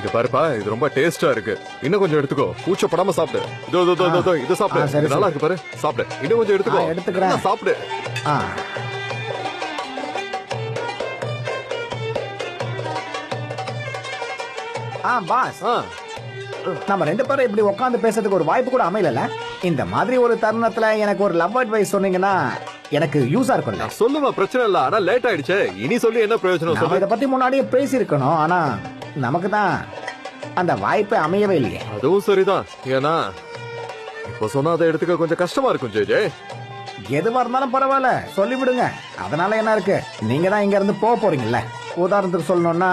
இது பாருப்பா, இது ரொம்ப டேஸ்டா இருக்கு. இன்னும் கொஞ்சம் எடுத்துக்கோ. கூச்சப்படாம சாப்பிடு. இது சாப்பிடு. நல்லா இருக்கு பாரு. சாப்பிடு. இன்னும் கொஞ்சம் எடுத்துக்கோ. எடுத்துக்கிறேன். சாப்பிடு. பாஸ், நம்ம ரெண்டு பேரும் இப்படி உட்காந்து பேசுறதுக்கு ஒரு வாய்ப்பு கூட அமையல. இந்த மாதிரி ஒரு தருணத்துல எனக்கு ஒரு லவ் அட்வைஸ் சொன்னீங்கன்னா எனக்கு யூஸா இருக்கும்ல. சொல்லுமா, பிரச்சனை இல்ல. ஆனா லேட் ஆயிடுச்சு. இனி சொல்லி என்ன பிரயோஜனம்? நம்ம இத பத்தி முன்னாடியே பேசி இருக்கணும். ஆனா நமக்கு தான் அந்த வாய்ப்பே அமையவே இல்லையே. அதுவும் சரிதான். ஏன்னா இப்ப சொன்னா அதை எடுத்துக்க கொஞ்சம் கஷ்டமா இருக்கும். ஜே எதுவா இருந்தாலும் பரவாயில்ல, சொல்லிவிடுங்க. அதனால என்ன இருக்கு, நீங்க தான் இங்க இருந்து போக போறீங்கல்ல. உதாரணத்துக்கு சொல்லணும்னா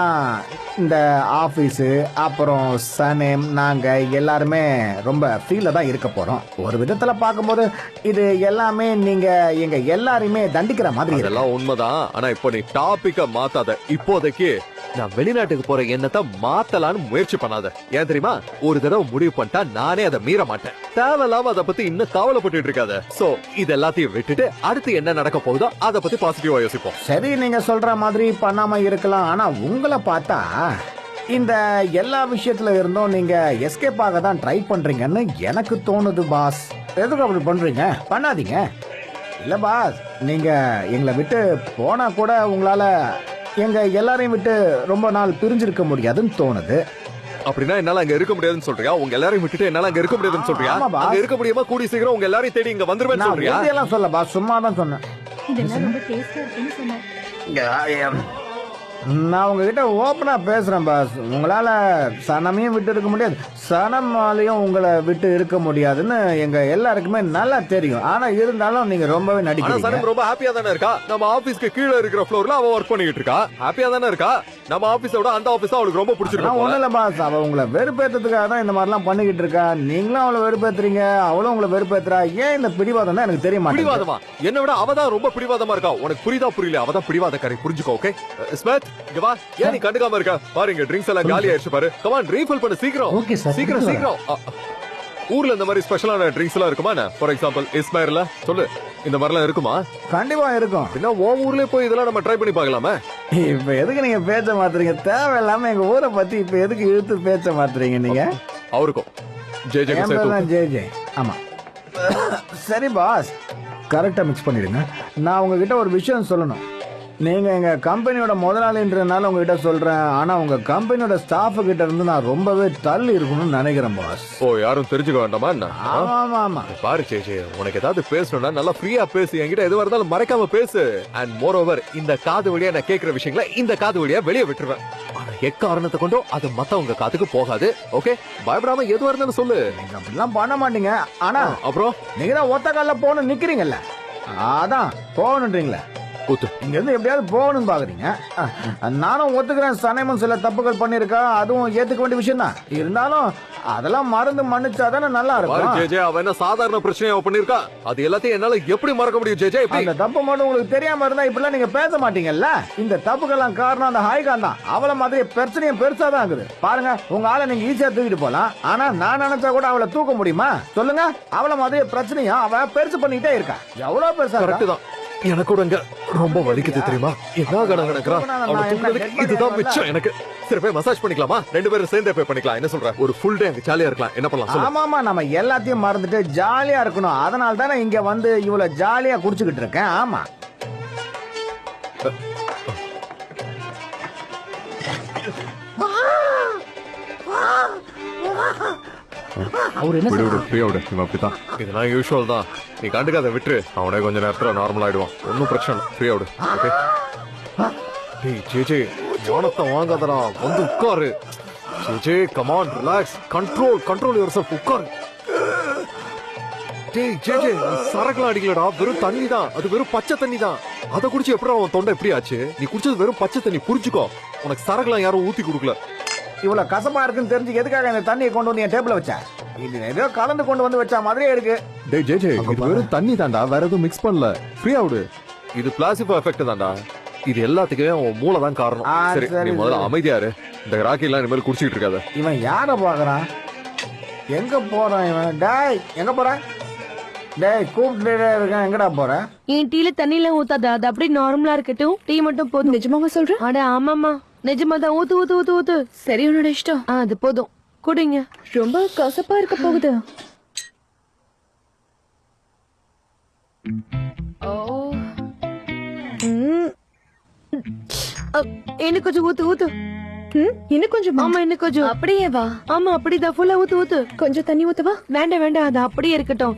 இந்த ஆபீஸ் அப்புறம் சனேம் நாங்க எல்லாருமே ரொம்ப ஃபீல்ல தான் இருக்க போறோம். ஒரு விதத்துல பார்க்கும்போது இது எல்லாமே நீங்க எங்க எல்லாரையுமே தண்டிக்கிற மாதிரி. இதெல்லாம் உண்மைதான். ஆனா இப்போ நீ டாபிக்க மாத்தாத. இப்போதைக்கு நான் வெளிநாட்டுக்கு போற எண்ணத்தை மாத்தலான்னு முயற்சி பண்ணாத. ஏன் தெரியுமா, ஒரு தடவை முடிவு பண்ணிட்டா நானே அதை மீற மாட்டேன். தேவையில்லாம அதை பத்தி இன்னும் கவலைப்பட்டு இருக்காத. சோ இது எல்லாத்தையும் விட்டுட்டு அடுத்து என்ன நடக்க போகுதோ அதை பத்தி பாசிட்டிவா யோசிப்போம். சரி, நீங்க சொல்ற மாதிரி பண்ணாம இருக்கலாம். ஆனா உங்களை பார்த்தா இந்த எல்லா விஷயத்துல இருந்தும் நீங்க எஸ்கேப் ஆக தான் ட்ரை பண்றீங்கன்னு எனக்கு தோணுது பாஸ். எதுக்கு அப்படி பண்றீங்க? பண்ணாதீங்க. இல்ல பாஸ், நீங்க எங்களை விட்டு போனா கூட உங்களால எங்க எல்லாரையும் விட்டு ரொம்ப நாள் பிரிஞ்சிருக்க முடியாதுன்னு தோணுது. அப்படின்னா என்னால அங்க இருக்க முடியாதுன்னு சொல்றியா? உங்க எல்லாரையும் விட்டுட்டு என்னால அங்க இருக்க முடியாதுன்னு சொல்றியா? அங்க இருக்க முடியாம கூடி சீக்கிரம் உங்க எல்லாரையும் தேடி இங்க வந்துருவேன்னு சொல்றியா? நான் இதெல்லாம் சொல்ல பாஸ், சும்மா தான் சொன்னேன். இதெல்லாம் ரொம்ப டேஸ்டா இருக்குன்னு சொன்னேன். நான் உங்ககிட்ட ஓப்பனா பேசுறேன் பாஸ். உங்களால சனமையும் விட்டு இருக்க முடியாது, சனமாலையும் உங்களை விட்டு இருக்க முடியாதுன்னு எங்க எல்லாருக்குமே நல்லா தெரியும். ஆனா இருந்தாலும் நீங்க ரொம்பவே நடிக்கிறீங்க. சனம் ரொம்ப ஹாப்பியா தானே இருக்கா? நம்ம ஆபீஸ்க்கு கீழே இருக்கிற ஃப்ளோர்ல அவ ஒர்க் பண்ணிட்டு இருக்கா. ஹாப்பியா தானே இருக்கா? நம்ம ஆபீஸோட அந்த ஆபீஸ் அவளுக்கு ரொம்ப பிடிச்சிருக்கு. ஒண்ணு இல்ல பாஸ், அவ உங்களை வெறுப்பேற்றதுக்காக தான் இந்த மாதிரி எல்லாம் பண்ணிக்கிட்டு இருக்கா. நீங்களும் அவளை வெறுப்பேத்துறீங்க, அவளும் உங்களை வெறுப்பேத்துறா. ஏன் இந்த பிடிவாதம் தான் எனக்கு தெரிய மாட்டேங்குது. பிடிவாதமா? என்ன விட அவதான் ரொம்ப பிடிவாதமா இருக்கா. உனக்கு புரியுதா புரியல? அவதான் பிடிவாதக்காரி, புரிஞ்சுக்கோ. ஓகே ஸ்மித், இங்க வா. ஏன் நீ கண்டுக்காம இருக்க? பாருங்க, ட்ரிங்க்ஸ் எல்லாம் காலி ஆயிடுச்சு பாரு. கம் ஆன், ரீஃபில் பண்ணு சீக்கிரம். ஓகே சார், சீக்கிரம் சீக்கிரம். ஊர்ல இந்த மாதிரி ஸ்பெஷலான ட்ரிங்க்ஸ் எல்லாம் இருக்குமா? ஃபார் எக்ஸாம்பிள் இஸ்மைர்ல சொல்லு, இந்த மாதிரிலாம் இருக்குமா? கண்டிப்பா இருக்கும். அப்படின்னா உன் ஊர்லயே போய் இதெல்லாம் நம்ம ட்ரை பண்ணி பார்க்கலாமே. இப்ப எதுக்கு நீங்க பேச்ச மாத்துறீங்க? தேவையில்லாம எங்க ஊரை பத்தி இப்ப எதுக்கு இழுத்து பேச்ச மாத்துறீங்க நீங்க? அவருக்கும் ஜே. ஆமா சரி பாஸ், கரெக்டா மிக்ஸ் பண்ணிடுங்க. நான் உங்ககிட்ட ஒரு விஷயம் சொல்லணும். நீங்க எங்க கம்பெனியோட முதலாளின்றதுனால உங்ககிட்ட சொல்றேன். ஆனா உங்க கம்பெனியோட ஸ்டாஃப் கிட்ட இருந்து நான் ரொம்பவே தள்ளி இருக்கணும்னு நினைக்கிறேன் பாஸ். ஓ, யாரும் தெரிஞ்சுக்க வேண்டாமா? ஆமா ஆமா. பாரு சேச்சே, உனக்கு ஏதாவது பேசணும்னா நல்லா ஃப்ரீயா பேசு. என்கிட்ட எதுவா இருந்தாலும் மறைக்காம பேசு. அண்ட் மோர் ஓவர், இந்த காது வழியா நான் கேட்கிற விஷயங்களை இந்த காது வழியா வெளியே விட்டுருவேன். ஆனா எக்காரணத்தை கொண்டும் அது மத்தவங்க காதுக்கு போகாது. ஓகே, பயப்படாம எதுவா இருந்தாலும் சொல்லு. நீங்க அப்படிலாம் பண்ண மாட்டீங்க. ஆனா அப்புறம் நீங்க தான் ஒத்த கால போன நிக்கிறீங்கல்ல, அதான் போகணுன்றீங்களா? இங்க இருந்து எப்படியாவது போகணும்னு பாக்குறீங்க. நானும் ஒத்துக்கிறேன், சனைமன் சில தப்புகள் பண்ணிருக்கா, அதுவும் ஏத்துக்க வேண்டிய விஷயம் தான். இருந்தாலும் அதெல்லாம் மறந்து மன்னிச்சாதானே நல்லா இருக்கும். ஜே, அவ என்ன சாதாரண பிரச்சனையா பண்ணிருக்கா? அது எல்லாத்தையும் என்னால எப்படி மறக்க முடியும் ஜே? அந்த தப்பு மட்டும் உங்களுக்கு தெரியாம இருந்தா இப்படிலாம் நீங்க பேச மாட்டீங்கல்ல. இந்த தப்புக்கெல்லாம் காரணம் அந்த ஹாய்கான் தான். அவளை மாதிரி பிரச்சனையும் பெருசா தான் இருக்குது. பாருங்க, உங்க ஆளை நீங்க ஈஸியா தூக்கிட்டு போலாம். ஆனா நான் நினைச்சா கூட அவளை தூக்க முடியுமா சொல்லுங்க? அவளை மாதிரி பிரச்சனையும் அவ பெருசு பண்ணிட்டே இருக்கா. எவ்வளவு பெருசா கரெக்ட் தான். எனக்கு கூட இங்க ரொம்ப வலிக்குது தெரியுமா? என்ன கடங்கடக்குறா? அவளை தூக்குறதுக்கு இதுதான் மிச்சம் எனக்கு. சரி, போய் மசாஜ் பண்ணிக்கலாமா? ரெண்டு பேரும் சேர்ந்தே போய் பண்ணிக்கலாம். என்ன சொல்ற? ஒரு ஃபுல் டே அங்க ஜாலியா இருக்கலாம். என்ன பண்ணலாம்? ஆமாமா, நம்ம எல்லாத்தையும் மறந்துட்டு ஜாலியா இருக்கணும். அதனால தானே இங்க வந்து இவ்வளவு ஜாலியா குடிச்சுக்கிட்டு இருக்கேன். ஆமா, அவர் என்ன அப்படிதான். இதெல்லாம் யூஷுவல் தான். நீ கண்டுக்காத, விட்டு. அவனே கொஞ்ச நேரத்துல நார்மல் ஆயிடுவான். ஒன்னும் பிரச்சனை இல்லை. ஃப்ரீ ஆவிடு. ஓகே ஜே, ஜானத்தை வாங்காதடா. வந்து உட்காரு Jay. Come on, relax. Control yourself. உட்காரு. டேய் ஜே, சரக்குலாம் அடிக்கலடா. வெறும் தண்ணி தான். அது வெறும் பச்சை தண்ணி தான். அதை குடிச்சு எப்படி அவன் தொண்டை எப்படி ஆச்சு? நீ குடிச்சது வெறும் பச்சை தண்ணி, புரிஞ்சுக்கோ. உனக்கு சரக்குலாம் யாரும் ஊத்தி கொடுக்கல. இவ்வளவு கசப்பா இருக்குன்னு தெரிஞ்சு எதுக்காக இந்த தண்ணியை கொண்டு வந்து என் டேபிள்ல வச்சா? இது ஏதோ கலந்து கொண்டு வந்து வச்சா மாதிரியே இருக்கு. டேய் ஜே, இது வெறும் தண்ணி தான்டா, வேற எதுவும் மிக்ஸ் பண்ணல. ஃப்ரீ ஆவுடு. இது பிளாசிபோ எஃபெக்ட் தான்டா. இது எல்லாத்துக்குமே உன் மூளை தான் காரணம். சரி, நீ முதல்ல அமைதியாரு. இந்த ராக்கி எல்லாம் இனிமேல் குடிச்சிட்டு இருக்காத. இவன் யார பாக்குறான்? எங்க போறான் இவன்? டேய், எங்க போற? டேய், கூப்பிட்டு இருக்கேன், எங்கடா போற? என் டீல தண்ணில ஊத்தாத, அது அப்படியே நார்மலா இருக்கட்டும். டீ மட்டும் போதும். நிஜமாவா சொல்ற? அட ஆமாமா. நிஜமாதான் ஊத்து ஊத்து ஊத்து ஊத்து. சரி உன்னோட இஷ்டம். அது போதும் குடிங்க. ரொம்ப கசப்பா இருக்க போகுது. இன்னும் கொஞ்சம் ஊத்து ஊத்து. இன்னும் கொஞ்சம். ஆமா இன்னும் கொஞ்சம். அப்படியே வா. ஆமா அப்படிதான் ஃபுல்லா ஊத்து ஊத்து. கொஞ்சம் தண்ணி ஊத்துவா. வேண்டாம் வேண்டாம் அது அப்படியே இருக்கட்டும்.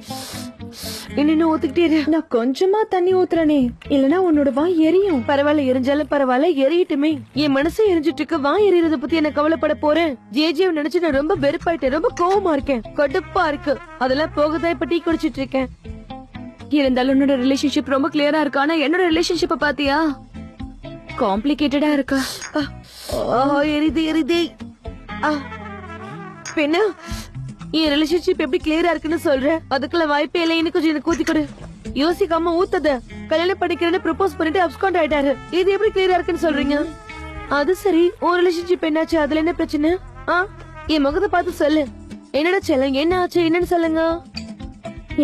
இன்னும் ஊத்துக்கிட்டே இரு. நான் கொஞ்சமா தண்ணி ஊத்துறனே, இல்லனா உன்னோட வாய் எரியும். பரவாயில்ல எரிஞ்சாலும் பரவாயில்ல எரியட்டுமே. என் மனசு எரிஞ்சிட்டு இருக்கு. வாய் எரியறத பத்தி என்ன கவலைப்பட போறேன். ஜேஜே நினைச்சு நான் ரொம்ப வெறுப்பாயிட்டேன். ரொம்ப கோவமா இருக்கேன். கடுப்பா இருக்கு. அதெல்லாம் போகதான் இப்ப டீ குடிச்சிட்டு இருக்கேன். இருந்தாலும் உன்னோட ரிலேஷன்ஷிப் ரொம்ப கிளியரா இருக்கு. ஆனா என்னோட ரிலேஷன்ஷிப்ப பாத்தியா? காம்ப்ளிகேட்டடா இருக்கு. எரிது எரிது. பின்ன என் ரிலேஷன்ஷிப் எப்படி கிளியரா இருக்குன்னு சொல்ற? அதுக்குள்ள வாய்ப்பே இல்லை. இன்னும் கொஞ்சம் எனக்கு ஊத்தி கொடு. யோசிக்காம ஊத்தத. கல்யாணம் பண்ணிக்கிறேன்னு ப்ரப்போஸ் பண்ணிட்டு அப்ஸ்காண்ட் ஆயிட்டாரு. இது எப்படி கிளியரா இருக்குன்னு சொல்றீங்க? அது சரி உன் ரிலேஷன்ஷிப் என்னாச்சு? அதுல என்ன பிரச்சனை? என் முகத்தை பார்த்து சொல்லு. என்னடா செல்லம் என்ன ஆச்சு? என்னன்னு சொல்லுங்க.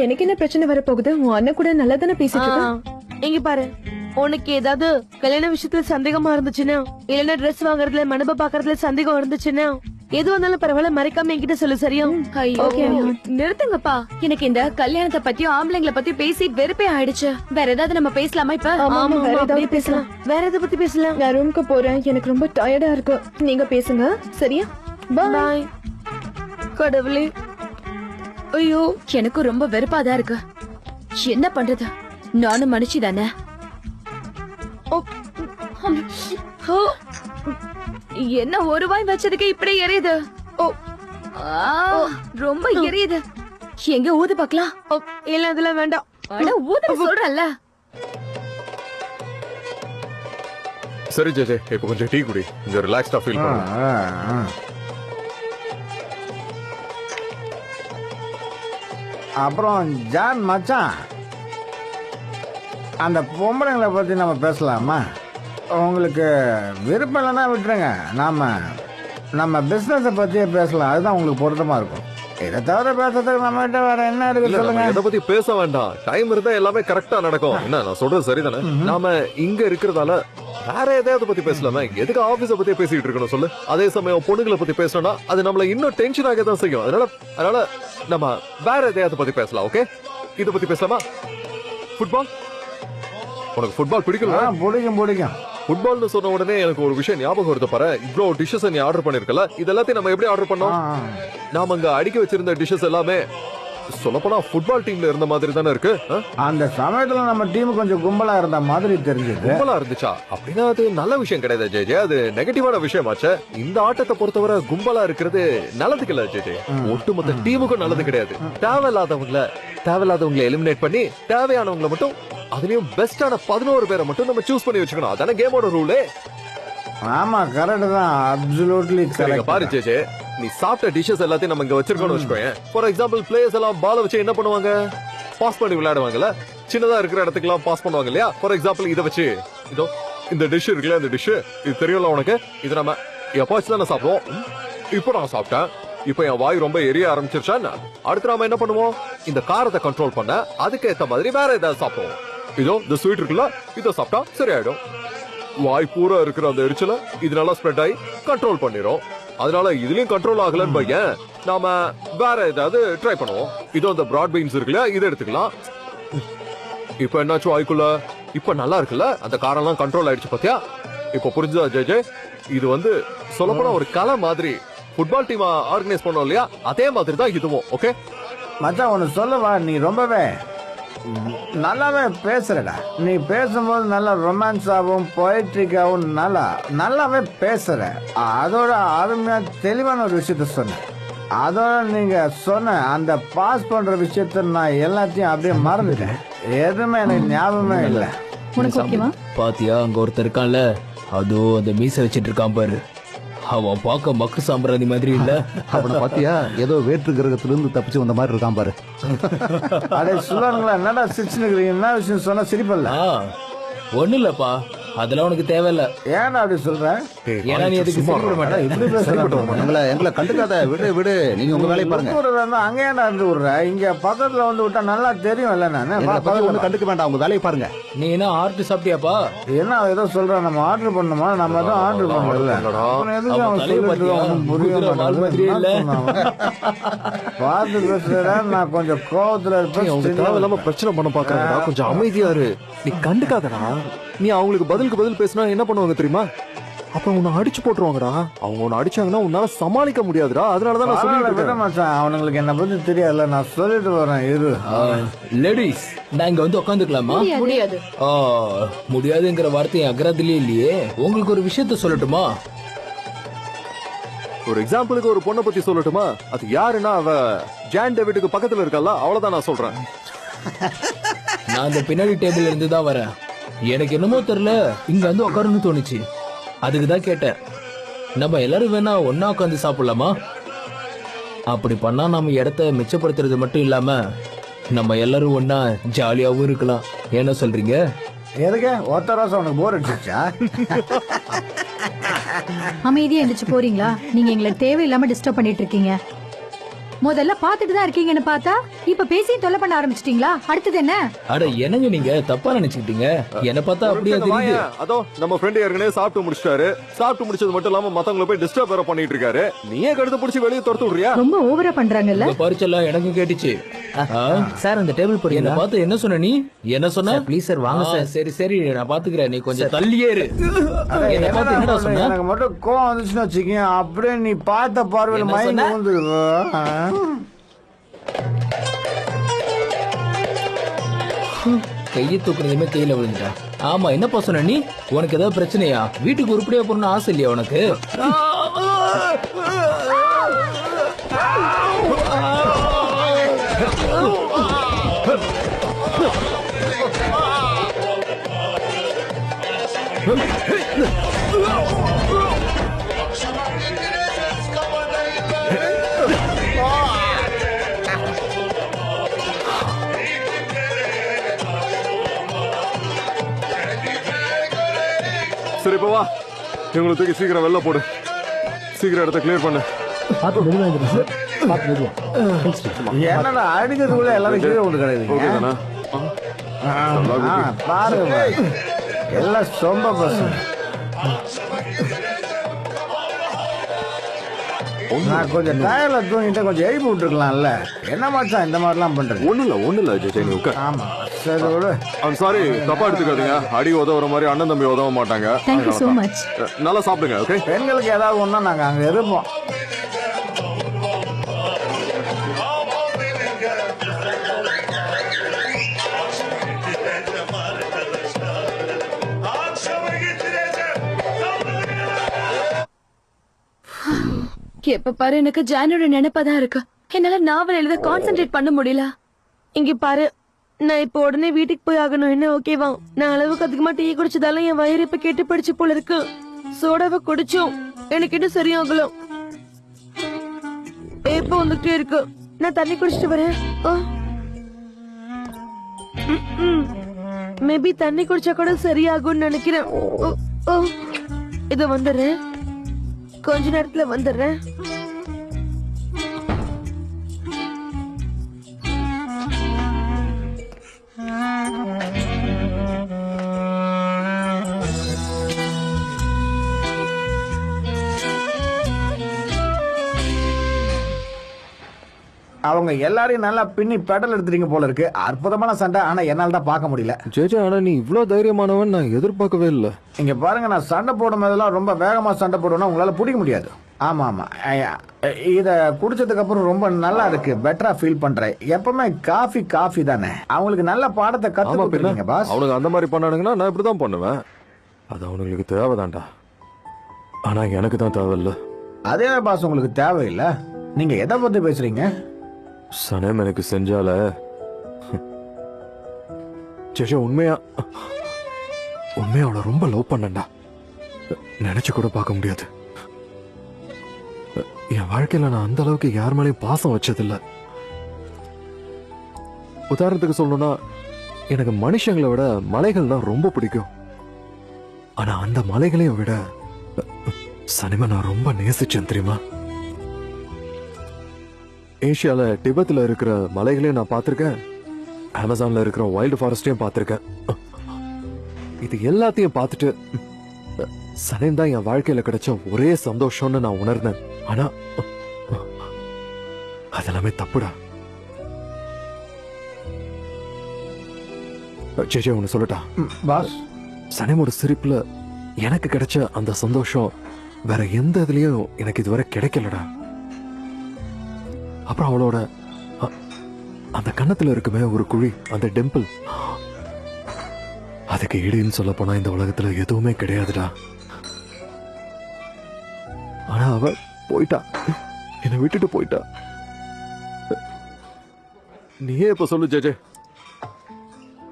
எனக்கு என்ன பிரச்சனை வர போகுது? உன் அண்ணன் கூட நல்லா தானே பேசிட்டு இருக்க. இங்க பாரு, உனக்கு ஏதாவது கல்யாண விஷயத்துல சந்தேகமா இருந்துச்சுன்னா, இல்லன்னா ட்ரெஸ் வாங்குறதுல மண்டப பாக்குறதுல சந்தேகம் இருந்துச்சுன்னா, எது வந்தாலும் பரவாயில்ல மறைக்காம என்கிட்ட சொல்லு. சரியா? ஓகே நிறுத்துங்கப்பா. எனக்கு இந்த கல்யாணத்தை பத்தியும் ஆம்பளைங்களை பத்தி பேசி வெறுப்பே ஆயிடுச்சு. வேற ஏதாவது நம்ம பேசலாமா இப்ப? ஆமா வேற ஏதாவது பேசலாம். வேற எதை பத்தி பேசலாம்? நான் ரூமுக்கு போறேன். எனக்கு ரொம்ப டயர்டா இருக்கு. நீங்க பேசுங்க. சரியா? பாய். கடவுளே, ஐயோ எனக்கு ரொம்ப வெறுப்பாதான் இருக்கு. என்ன பண்றது? நானும் மனுஷி தானே. என்ன ஒரு வாய் வச்சதுக்கு இப்படி எரியுது? ரொம்ப எரியுது. எங்க ஊது பாக்கலாம்? இல்ல அதெல்லாம் வேண்டாம். ஆனா ஊத சொல்றல. சரி ஜெஜே, இப்ப கொஞ்சம் டீ குடி. கொஞ்சம் ரிலாக்ஸ்டா ஃபீல் பண்ணு. அப்புறம் ஜான் மச்சான், அந்த பொம்பளைங்களை பத்தி நம்ம பேசலாமா? உங்களுக்கு விருப்பம் இல்லைன்னா விட்டுருங்க. நம்ம பிசினஸை பத்தியே பேசலாம். அதுதான் உங்களுக்கு பொருத்தமா இருக்கும். இதை தவிர பேசுறதுக்கு நம்ம கிட்ட வேற என்ன இருக்கு சொல்லுங்க. இதை பத்தி பேச வேண்டாம். டைம் இருந்தா எல்லாமே கரெக்டா நடக்கும். என்ன நான் சொல்றது சரிதானே? நாம இங்க இருக்கிறதால வேற எதையாவது பத்தி பேசலாமே. எதுக்கு ஆபீஸ பத்தி பேசிட்டு இருக்கணும் சொல்லு? அதே சமயம் பொண்ணுங்களை பத்தி பேசணும்னா அது நம்மள இன்னும் டென்ஷன் ஆக தான் செய்யும். அதனால நம்ம வேற எதையாவது பத்தி பேசலாம். ஓகே, இத பத்தி பேசலாமா? ஃபுட்பால். உனக்கு ஃபுட்பால் பிடிக்கும்? பிடிக்கும். ஃபுட்பால்னு சொன்ன உடனே எனக்கு ஒரு விஷயம் ஞாபகம் வருது பாரு. இவ்ளோ டிஷஸ் நீ ஆர்டர் பண்ணிருக்கல, இதெல்லாத்தையும் நம்ம எப்படி ஆர்டர் பண்ணோம்? நாம அங்க அடிக்க வச்சிருந்த டிஷஸ் எல்லாமே சொல்லப்போனா ஃபுட்பால் டீம்ல இருந்த மாதிரி தானே இருக்கு. அந்த சமயத்துல நம்ம டீம் கொஞ்சம் கும்பலா இருந்த மாதிரி தெரிஞ்சது. கும்பலா இருந்துச்சா? அப்படின்னா அது நல்ல விஷயம் கிடையாது ஜெஜே. அது நெகட்டிவான விஷயமாச்சே. இந்த ஆட்டத்தை பொறுத்தவரை கும்பலா இருக்கிறது நல்லதுக்கு இல்ல ஜெஜே. ஒட்டுமொத்த டீமுக்கும் நல்லது கிடையாது. தேவையில்லாதவங்களை எலிமினேட் பண்ணி தேவையானவங்களை மட்டும், அதுலயும் பெஸ்டான 11 பேரை மட்டும் நம்ம சூஸ் பண்ணி வச்சுக்கணும். அதான கேமோட ரூலே. ஆமா கரெக்ட் தான். Absolutely correct. பாரு ஜெஜே, நீ சாப்பிட்ட டிஷஸ் எல்லாத்தையும் நம்ம இங்க வச்சிருக்கோம்னு வச்சுக்கோங்க. ஃபார் எக்ஸாம்பிள் பிளேயர்ஸ் எல்லாம் பால் வச்சு என்ன பண்ணுவாங்க? பாஸ் பண்ணி விளையாடுவாங்கல்ல. சின்னதா இருக்கிற இடத்துக்கு எல்லாம் பாஸ் பண்ணுவாங்க இல்லையா? ஃபார் எக்ஸாம்பிள் இதை வச்சு, இதோ இந்த டிஷ் இருக்குல்ல, இந்த டிஷ் இது தெரியல உனக்கு? இது நம்ம எப்பாச்சும் தானே சாப்பிடுவோம். இப்போ நான் சாப்பிட்டேன். இப்போ என் வாய் ரொம்ப எரிய ஆரம்பிச்சிருச்சா? அடுத்து நாம என்ன பண்ணுவோம்? இந்த காரத்தை கண்ட்ரோல் பண்ண அதுக்கு ஏத்த மாதிரி வேற ஏதாவது சாப்பிடுவோம். இதோ இந்த ஸ்வீட் இருக்குல்ல, இதை சாப்பிட்டா சரியாயிடும். வாய் பூரா இருக்கிற அந்த எரிச்சல இது நல்லா ஸ்ப்ரெட் ஆகி கண்ட்ரோல் பண்ணிரும். அதனால இதுலயும் கண்ட்ரோல் ஆகலன்னு பையன், நாம வேற ஏதாவது ட்ரை பண்ணுவோம். இதோ இந்த பிராட் பீன்ஸ் இருக்குல்ல, இதை எடுத்துக்கலாம். இப்ப என்னாச்சும் வாய்க்குள்ள? இப்ப நல்லா இருக்குல்ல, அந்த காரம் எல்லாம் கண்ட்ரோல் ஆயிடுச்சு பாத்தியா? இப்ப புரிஞ்சுதா ஜெஜே? இது வந்து சொல்லப்போனா ஒரு கலை மாதிரி. ஃபுட்பால் டீம் ஆர்கனைஸ் பண்ணோம் இல்லையா, அதே மாதிரி தான் இதுவும். ஓகே மச்சான், ஒன்னு சொல்லவா? நீ ரொம்பவே நல்லாவே பேசுறடா. நீ பேசும்போது நல்லா ரொமான்ஸாவும் பொயட்ரிக்காவும் நல்லாவே பேசுற. அதோட அருமையா தெளிவான ஒரு விஷயத்த சொன்ன. அதோட நீங்க சொன்ன அந்த பாஸ் பண்ற விஷயத்த நான் எல்லாத்தையும் அப்படியே மறந்துட்டேன். எதுவுமே எனக்கு ஞாபகமே இல்லை. உனக்கு ஓகேவா? பாத்தியா, அங்க ஒருத்தர் இருக்கான்ல, அதோ அந்த மீசை வச்சிட்டு இருக்கான் பாரு. அவன் பார்க்க மக்கு சாம்பிராணி மாதிரி இல்ல? அவனை பாத்தியா, ஏதோ வேற்று கிரகத்துல இருந்து தப்பிச்சு வந்த மாதிரி இருக்கான் பாரு. அடே சொல்லுவாங்களா, என்னடா சிரிச்சுன்னு என்ன விஷயம் சொன்னா சிரிப்பல்ல? ஒண்ணு இல்லப்பா, அதெல்லாம் உனக்கு தேவையில்ல. ஏன்டா அப்படி சொல்ற? ஏன்னா நீ எதுக்கு சரிப்பட மாட்டேன். இப்படி பேசுறேன். எங்களை கண்டுக்காத, விடு நீங்க உங்க வேலையை பாருங்க. அங்க ஏன்டா இருந்து விடுற? இங்க பக்கத்துல வந்து விட்டா நல்லா தெரியும் இல்ல? நானு எங்களை பத்தி ஒண்ணும் கண்டுக்க வேண்டாம், உங்க வேலையை பாருங்க. நீ என்ன ஆர்ட் சாப்பிட்டியாப்பா? என்ன ஏதோ சொல்ற? நம்ம ஆர்டர் பண்ணுமா? நம்ம தான் ஆர்டர் பண்ணல. அவன் தலையை பாத்தியா? குதிரை வால் மாதிரியே இல்ல. பார்த்து பேசுறா, நான் கொஞ்சம் கோவத்துல அவங்க இருப்பேன். தேவையில்லாம பிரச்சனை பண்ண பாக்குறாங்கடா. கொஞ்சம் அமைதியா இரு. நீ கண்டுக்காதடா. நீ அவங்களுக்கு பதிலுக்கு பதில் பேசினா என்ன பண்ணுவாங்க தெரியுமா? அப்ப உன்னை அடிச்சு போட்டுருவாங்கடா. அவங்க உன்னை அடிச்சாங்கன்னா உன்னால சமாளிக்க முடியாதுடா. அதனாலதான் நான் சொல்லிட்டு விட இருக்கேன். மாட்டேன். அவனுங்களுக்கு என்ன பத்தி தெரியாதுல்ல, நான் சொல்லிட்டு வரேன் இரு. லேடிஸ், நான் இங்க வந்து உட்காந்துக்கலாமா? முடியாது. முடியாதுங்கிற வார்த்தை அகராதிலே இல்லையே. உங்களுக்கு ஒரு விஷயத்த சொல்லட்டுமா? ஒரு எக்ஸாம்பிளுக்கு ஒரு பொண்ணை பத்தி சொல்லட்டுமா? அது யாருன்னா அவ ஜான் டேவிட்டுக்கு பக்கத்துல இருக்கல, அவ்வளவுதான் நான் சொல்றேன். நான் அந்த பின்னாடி டேபிள் இருந்து தான் வரேன். எனக்கு என்னமோ தெரியல, இங்க வந்து உட்காருன்னு தோணுச்சு. அதுக்கு தான் கேட்டேன். நம்ம எல்லாரும் வேணா ஒன்னா உட்காந்து சாப்பிடலாமா? அப்படி பண்ணா நம்ம இடத்த மிச்சப்படுத்துறது மட்டும் இல்லாம நம்ம எல்லாரும் ஒன்னா ஜாலியாவும் இருக்கலாம். என்ன சொல்றீங்க? எதுக்கு ஒத்த ரோசம் உனக்கு போர் அடிச்சிச்சா? அமைதியா எந்திரிச்சு போறீங்களா? நீங்க எங்களை தேவையில்லாம டிஸ்டர்ப் பண்ணிட்டு இருக்கீங்க. முதல்ல பாத்துட்டு தான் இருக்கீங்கன்னு பார்த்தா இப்ப பேசி தொல்லை பண்ண ஆரம்பிச்சிட்டீங்களா? அடுத்தது என்ன? அட என்னங்க நீங்க தப்பா நினைச்சுக்கிட்டீங்க. என்ன பார்த்தா அப்படியே தெரியுது. அதோ நம்ம ஃப்ரெண்ட் ஏற்கனவே சாப்பிட்டு முடிச்சிட்டாரு. சாப்பிட்டு முடிச்சது மட்டும் இல்லாம மத்தவங்களை போய் டிஸ்டர்ப் வேற பண்ணிட்டு இருக்காரு. நீயே கழுத்து பிடிச்சி வெளியே துரத்து விடுறியா? ரொம்ப ஓவரா பண்றாங்கல்ல. பரிச்செல்லாம் எனக்கும் கேட்டுச்சு. சார் அந்த டேபிள் போறீங்களா? என்ன பார்த்து என்ன சொன்ன நீ? என்ன சொன்ன? ப்ளீஸ் சார் வாங்க சார். சரி சரி நான் பாத்துக்கிறேன். நீ கொஞ்சம் தள்ளியே இரு. என்ன பார்த்து என்னடா சொன்ன? எனக்கு மட்டும் கோவம் வந்துச்சுன்னு வச்சுக்கேன், அப்படியே நீ பார்த்த பார்வையில என்ன மயங்கி சொன்ன? வந்துருவ. கையை தூக்குறதுமே கையில விழுந்துட்டா. ஆமா என்னப்பா சொன்ன நீ? உனக்கு ஏதாவது பிரச்சனையா? வீட்டுக்கு உருப்படியா போறணும்னு ஆசை இல்லையா உனக்கு? சரி இப்ப வா, இவங்களை தூக்கி சீக்கிரம் வெளில போடு. சீக்கிரம் இடத்த கிளியர் பண்ணு. என்னடா அடிக்கிறதுக்குள்ள எல்லாரும் கீழே ஒன்று ஓகே கிடையாது. தானே? பாருங்க எல்லாம் சொம்ப பசங்க. நான் கொஞ்சம் டயர்ல தூங்கிட்டு கொஞ்சம் எழுப்பி விட்டுருக்கலாம்ல. என்ன மச்சான் இந்த மாதிரிலாம் பண்றது? ஒண்ணு இல்ல ஜெய், நீ உட்கார். ஆமா சரி விடு. ஐம் சாரி, தப்பா எடுத்துக்காதீங்க. அடி உதவுற மாதிரி அண்ணன் தம்பி உதவ மாட்டாங்க. Thank you so much. நல்லா சாப்பிடுங்க. ஓகே, பெண்களுக்கு ஏதாவது ஒண்ணா நாங்க அங்க இருப்போம். எப்ப பாரு எனக்கு ஜானோட நினைப்பதான் இருக்கு. என்னால நாவல் எழுத கான்சென்ட்ரேட் பண்ண முடியல. இங்க பாரு, நான் இப்ப உடனே வீட்டுக்கு போய் ஆகணும். என்ன ஓகேவா? நான் அளவுக்கு அதிகமா டீ குடிச்சதால என் வயிறு இப்ப கெட்டு படிச்சு போல இருக்கு. சோடாவை குடிச்சோம் எனக்கு இன்னும் சரியாகலாம். எப்ப வந்துட்டே இருக்கு. நான் தண்ணி குடிச்சிட்டு வரேன். மேபி தண்ணி குடிச்சா கூட சரியாகும்னு நினைக்கிறேன். இத வந்துடுறேன், கொஞ்ச நேரத்துல வந்துடுறேன். அவங்க எல்லாரையும் நல்லா பின்னி பெடல் எடுத்துறீங்க போல இருக்கு. அற்புதமான சண்டை, ஆனா என்னால தான் பார்க்க முடியல. ஜெய், ஆனா நீ இவ்ளோ தைரியமானவன் நான் எதிர்பார்க்கவே இல்ல. இங்க பாருங்க, நான் சண்டை போடும் போதெல்லாம் ரொம்ப வேகமா சண்டை போடுவேன்னா உங்களால பிடிக்க முடியாது. ஆமா ஆமா, இத குடிச்சதுக்கு அப்புறம் ரொம்ப நல்லா இருக்கு. பெட்டரா ஃபீல் பண்றேன். எப்பவுமே காஃபி தானே. அவங்களுக்கு நல்ல பாடத்தை கத்து கொடுத்துருக்கீங்க பாஸ். அவனுக்கு அந்த மாதிரி பண்ணானுங்கன்னா நான் இப்படிதான் பண்ணுவேன். அது அவனுங்களுக்கு தேவைதான்டா. ஆனா எனக்கு தான் தேவையில்ல. அதே பாஸ் உங்களுக்கு தேவையில்லை. நீங்க எதை பத்தி பேசுறீங்க? சனம் எனக்கு செஞ்சால ஜெஷா, உண்மையா அவளை ரொம்ப லவ் பண்ணண்டா. நினைச்சு கூட பார்க்க முடியாது. என் வாழ்க்கையில நான் அந்த அளவுக்கு யார் மேலேயும் பாசம் வச்சதில்ல. உதாரணத்துக்கு சொல்லணும்னா, எனக்கு மனுஷங்களை விட மலைகள் தான் ரொம்ப பிடிக்கும். ஆனா அந்த மலைகளையும் விட சனிமா நான் ரொம்ப நேசிச்சேன் தெரியுமா. ஏசியால டிபெத்ல இருக்கிற மலைகளையும் நான் பார்த்திருக்கேன், அமேசான்ல இருக்கிற வைல்டு ஃபாரஸ்டையும் பார்த்திருக்கேன். இது எல்லாத்தையும் பார்த்துட்டு சனிம் தான் என் வாழ்க்கையில கிடைச்ச ஒரே சந்தோஷம்னு நான் உணர்ந்தேன். ஆனா அதெல்லாமே தப்புடா. ஜெஜே ஒன்னு சொல்லட்டா பாஸ், சனிமோட சிரிப்புல எனக்கு கிடைச்ச அந்த சந்தோஷம் வேற எந்த இதுலயும் எனக்கு இதுவரை கிடைக்கலடா. அப்புறம் அவளோட அந்த கன்னத்துல இருக்குமே ஒரு குழி, அந்த டெம்பிள், அதுக்கு ஈடுன்னு சொல்ல போனா இந்த உலகத்துல எதுவுமே கிடையாதுடா. ஆனா அவ போயிட்டா, என்னை விட்டுட்டு போயிட்டா. நீயே இப்ப சொல்லு ஜெஜே,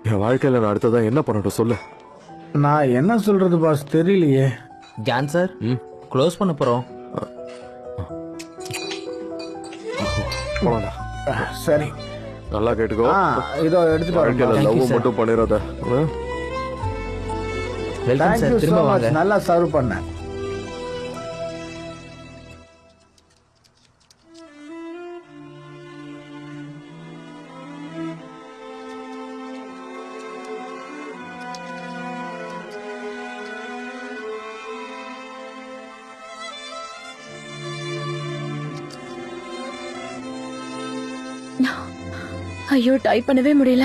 என் வாழ்க்கையில நான் அடுத்ததா என்ன பண்ணட்டும் சொல்லு. நான் என்ன சொல்றது பாஸ் தெரியலையே. ஜான் சார் க்ளோஸ் பண்ண போறோம். போலாம்டா. சரி, நல்லா கேட்டுக்கோ. இதோ எடுத்துட்டு வாழ்க்கையில வரேன். லவ் மட்டும் பண்ணிடாத. வெல்கம் தேங்க்யூ சார், ஸோ திரும்ப மச், வாங்க. நல்லா சர்வ் பண்ணேன். ஐயோ டைப் பண்ணவே முடியல.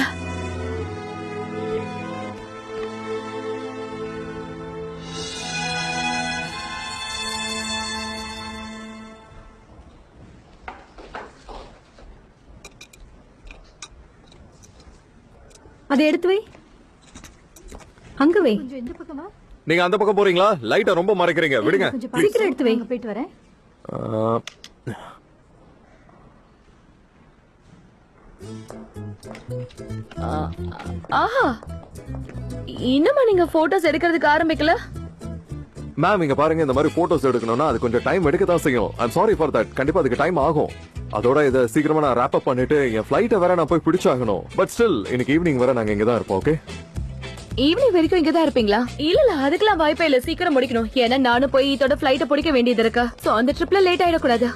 அதை எடுத்து வை, அங்க வை. நீங்க அந்த பக்கம் போறீங்களா? லைட்ட ரொம்ப மறைக்கிறீங்க, விடுங்க. சீக்கிரம் எடுத்து வை. போயிட்டு வரேன். ஆஹா, இன்னுமா நீங்க போட்டோஸ் எடுக்கிறதுக்கு ஆரம்பிக்கல? மேம் இங்க பாருங்க, இந்த மாதிரி போட்டோஸ் எடுக்கணும்னா அது கொஞ்சம் டைம் எடுக்க தான் செய்யும். I'm sorry for that. கண்டிப்பா அதுக்கு டைம் ஆகும். அதோட இதை சீக்கிரமா நான் ரேப் அப் பண்ணிட்டு என் ஃபிளைட்டை வேற நான் போய் பிடிச்சாகணும். பட் ஸ்டில் இன்னைக்கு ஈவினிங் வரை நாங்க இங்க தான் இருப்போம். ஓகே, ஈவினிங் வரைக்கும் இங்க தான் இருப்பீங்களா? இல்ல அதுக்கெல்லாம் வாய்ப்பே இல்ல, சீக்கிரம் முடிக்கணும். ஏன்னா நானும் போய் இதோட ஃபிளைட்டை பிடிக்க வேண்டியது இருக்கு. சோ அந்த ட்ரிப்ல லேட் ஆயிடக்கூடாது.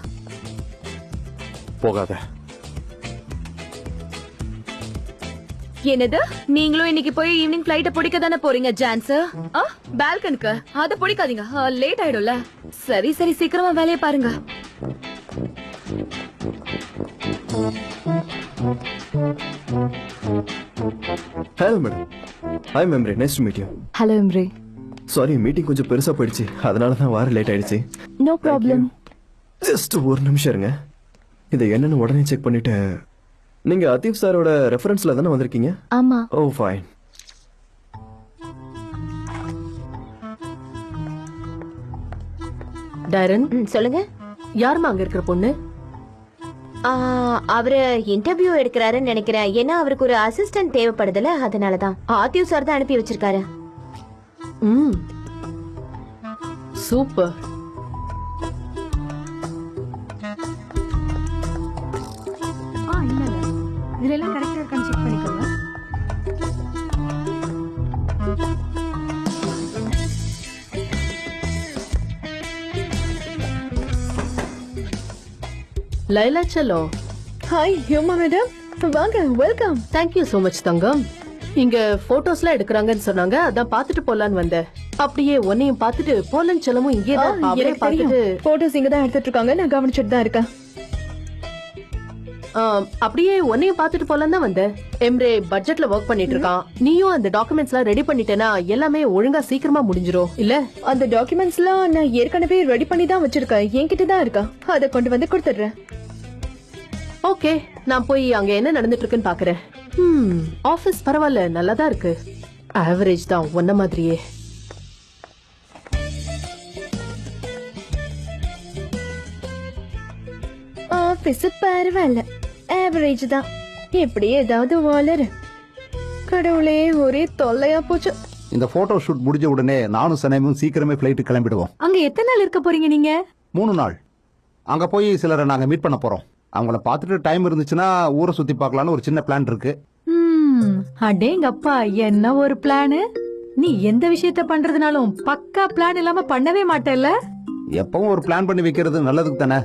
போகாத. என்னது, நீங்களும் இன்னைக்கு போய் ஈவினிங் ஃபிளைட்ட பிடிக்க தானே போறீங்க ஜான்ஸ்? பால்கனுக்கு அத பிடிக்காதீங்க, லேட் ஆயிடும்ல. சரி சரி, சீக்கிரமா வேலையை பாருங்க. Hello madam. ஹாய் மெம்ரி, nice to meet you. Hello இம்ரி. சாரி, மீட்டிங் கொஞ்சம் பெருசா போயிடுச்சு, அதனால தான் வார லேட் ஆயிடுச்சு. No problem. ஜஸ்ட் ஒரு நிமிஷம் இருங்க, இதை என்னன்னு உடனே செக் பண்ணிட்டு. நீங்க அத்தீப் சாரோட ரெஃபரன்ஸ்ல தானே வந்திருக்கீங்க? ஆமா. ஓ ஃபைன். டைரன், சொல்லுங்க. யாருமா அங்க இருக்கிற பொண்ணு? அவரு இன்டர்வியூ எடுக்கிறாருன்னு நினைக்கிறேன். ஏன்னா அவருக்கு ஒரு அசிஸ்டன்ட் தேவைப்படுதுல, அதனாலதான். ஆத்தியூ சார் தான் அனுப்பி வச்சிருக்காரு. சூப்பர். இதுல எல்லாம் கரெக்டா இருக்கான்னு செக் பண்ணிக்கோங்க. Laila Cello. Hi Huma madam, வாங்க, வெல்கம். தேங்க்யூ சோ மச் தங்கம். இங்க போட்டோஸ்லாம் எடுக்கறாங்கன்னு சொன்னாங்க, அதான் பாத்துட்டு போலான்னு வந்தேன். அப்படியே உன்னையும் பாத்துட்டு போலன் செல்லமும் இங்கே தான் அவரே பாத்துட்டு. போட்டோஸ் இங்க தான் எடுத்துட்டு இருக்காங்க, நான் கவனிச்சிட்டு தான் இருக்கேன். அப்படியே உன்னையும் பாத்துட்டு போலாம் தான் வந்தேன். எம்ரே பட்ஜெட்ல ஒர்க் பண்ணிட்டு இருக்கான். நீயும் அந்த டாக்குமெண்ட்ஸ் எல்லாம் ரெடி பண்ணிட்டேன்னா எல்லாமே ஒழுங்கா சீக்கிரமா முடிஞ்சிரும் இல்ல? அந்த டாக்குமெண்ட்ஸ் எல்லாம் நான் ஏற்கனவே ரெடி பண்ணி தான் வச்சிருக்கேன், என்கிட்ட தான் இருக்கா. அதை கொண்டு வந்து கொடுத்துடுறேன். ஓகே, நான் போய் அங்க என்ன நடந்துட்டு இருக்குன்னு பாக்குறேன். ஆபீஸ் பரவாயில்ல, நல்லாதான் இருக்கு. ஆவரேஜ் தான், ஒன்ன மாதிரியே. ஆபீஸ் பரவாயில்ல, ஆவரேஜ் தான். எப்படி ஏதாவது வாலர். கடவுளே, ஒரே தொல்லையா போச்சு. இந்த போட்டோ ஷூட் முடிஞ்ச உடனே நானும் சனமும் சீக்கிரமே ஃபிளைட்டு கிளம்பிடுவோம். அங்க எத்தனை நாள் இருக்க போறீங்க நீங்க? 3 நாள். அங்க போய் சிலரை நாங்க மீட் பண்ண போறோம். அவங்கள பார்த்துட்டு டைம் இருந்துச்சுன்னா ஊரை சுத்தி பார்க்கலான்னு ஒரு சின்ன பிளான் இருக்கு. அடேங்கப்பா, என்ன ஒரு பிளானு. நீ எந்த விஷயத்த பண்றதுனாலும் பக்கா பிளான் இல்லாம பண்ணவே மாட்டேல்ல. எப்பவும் ஒரு பிளான் பண்ணி வைக்கிறது நல்லதுக்கு தானே.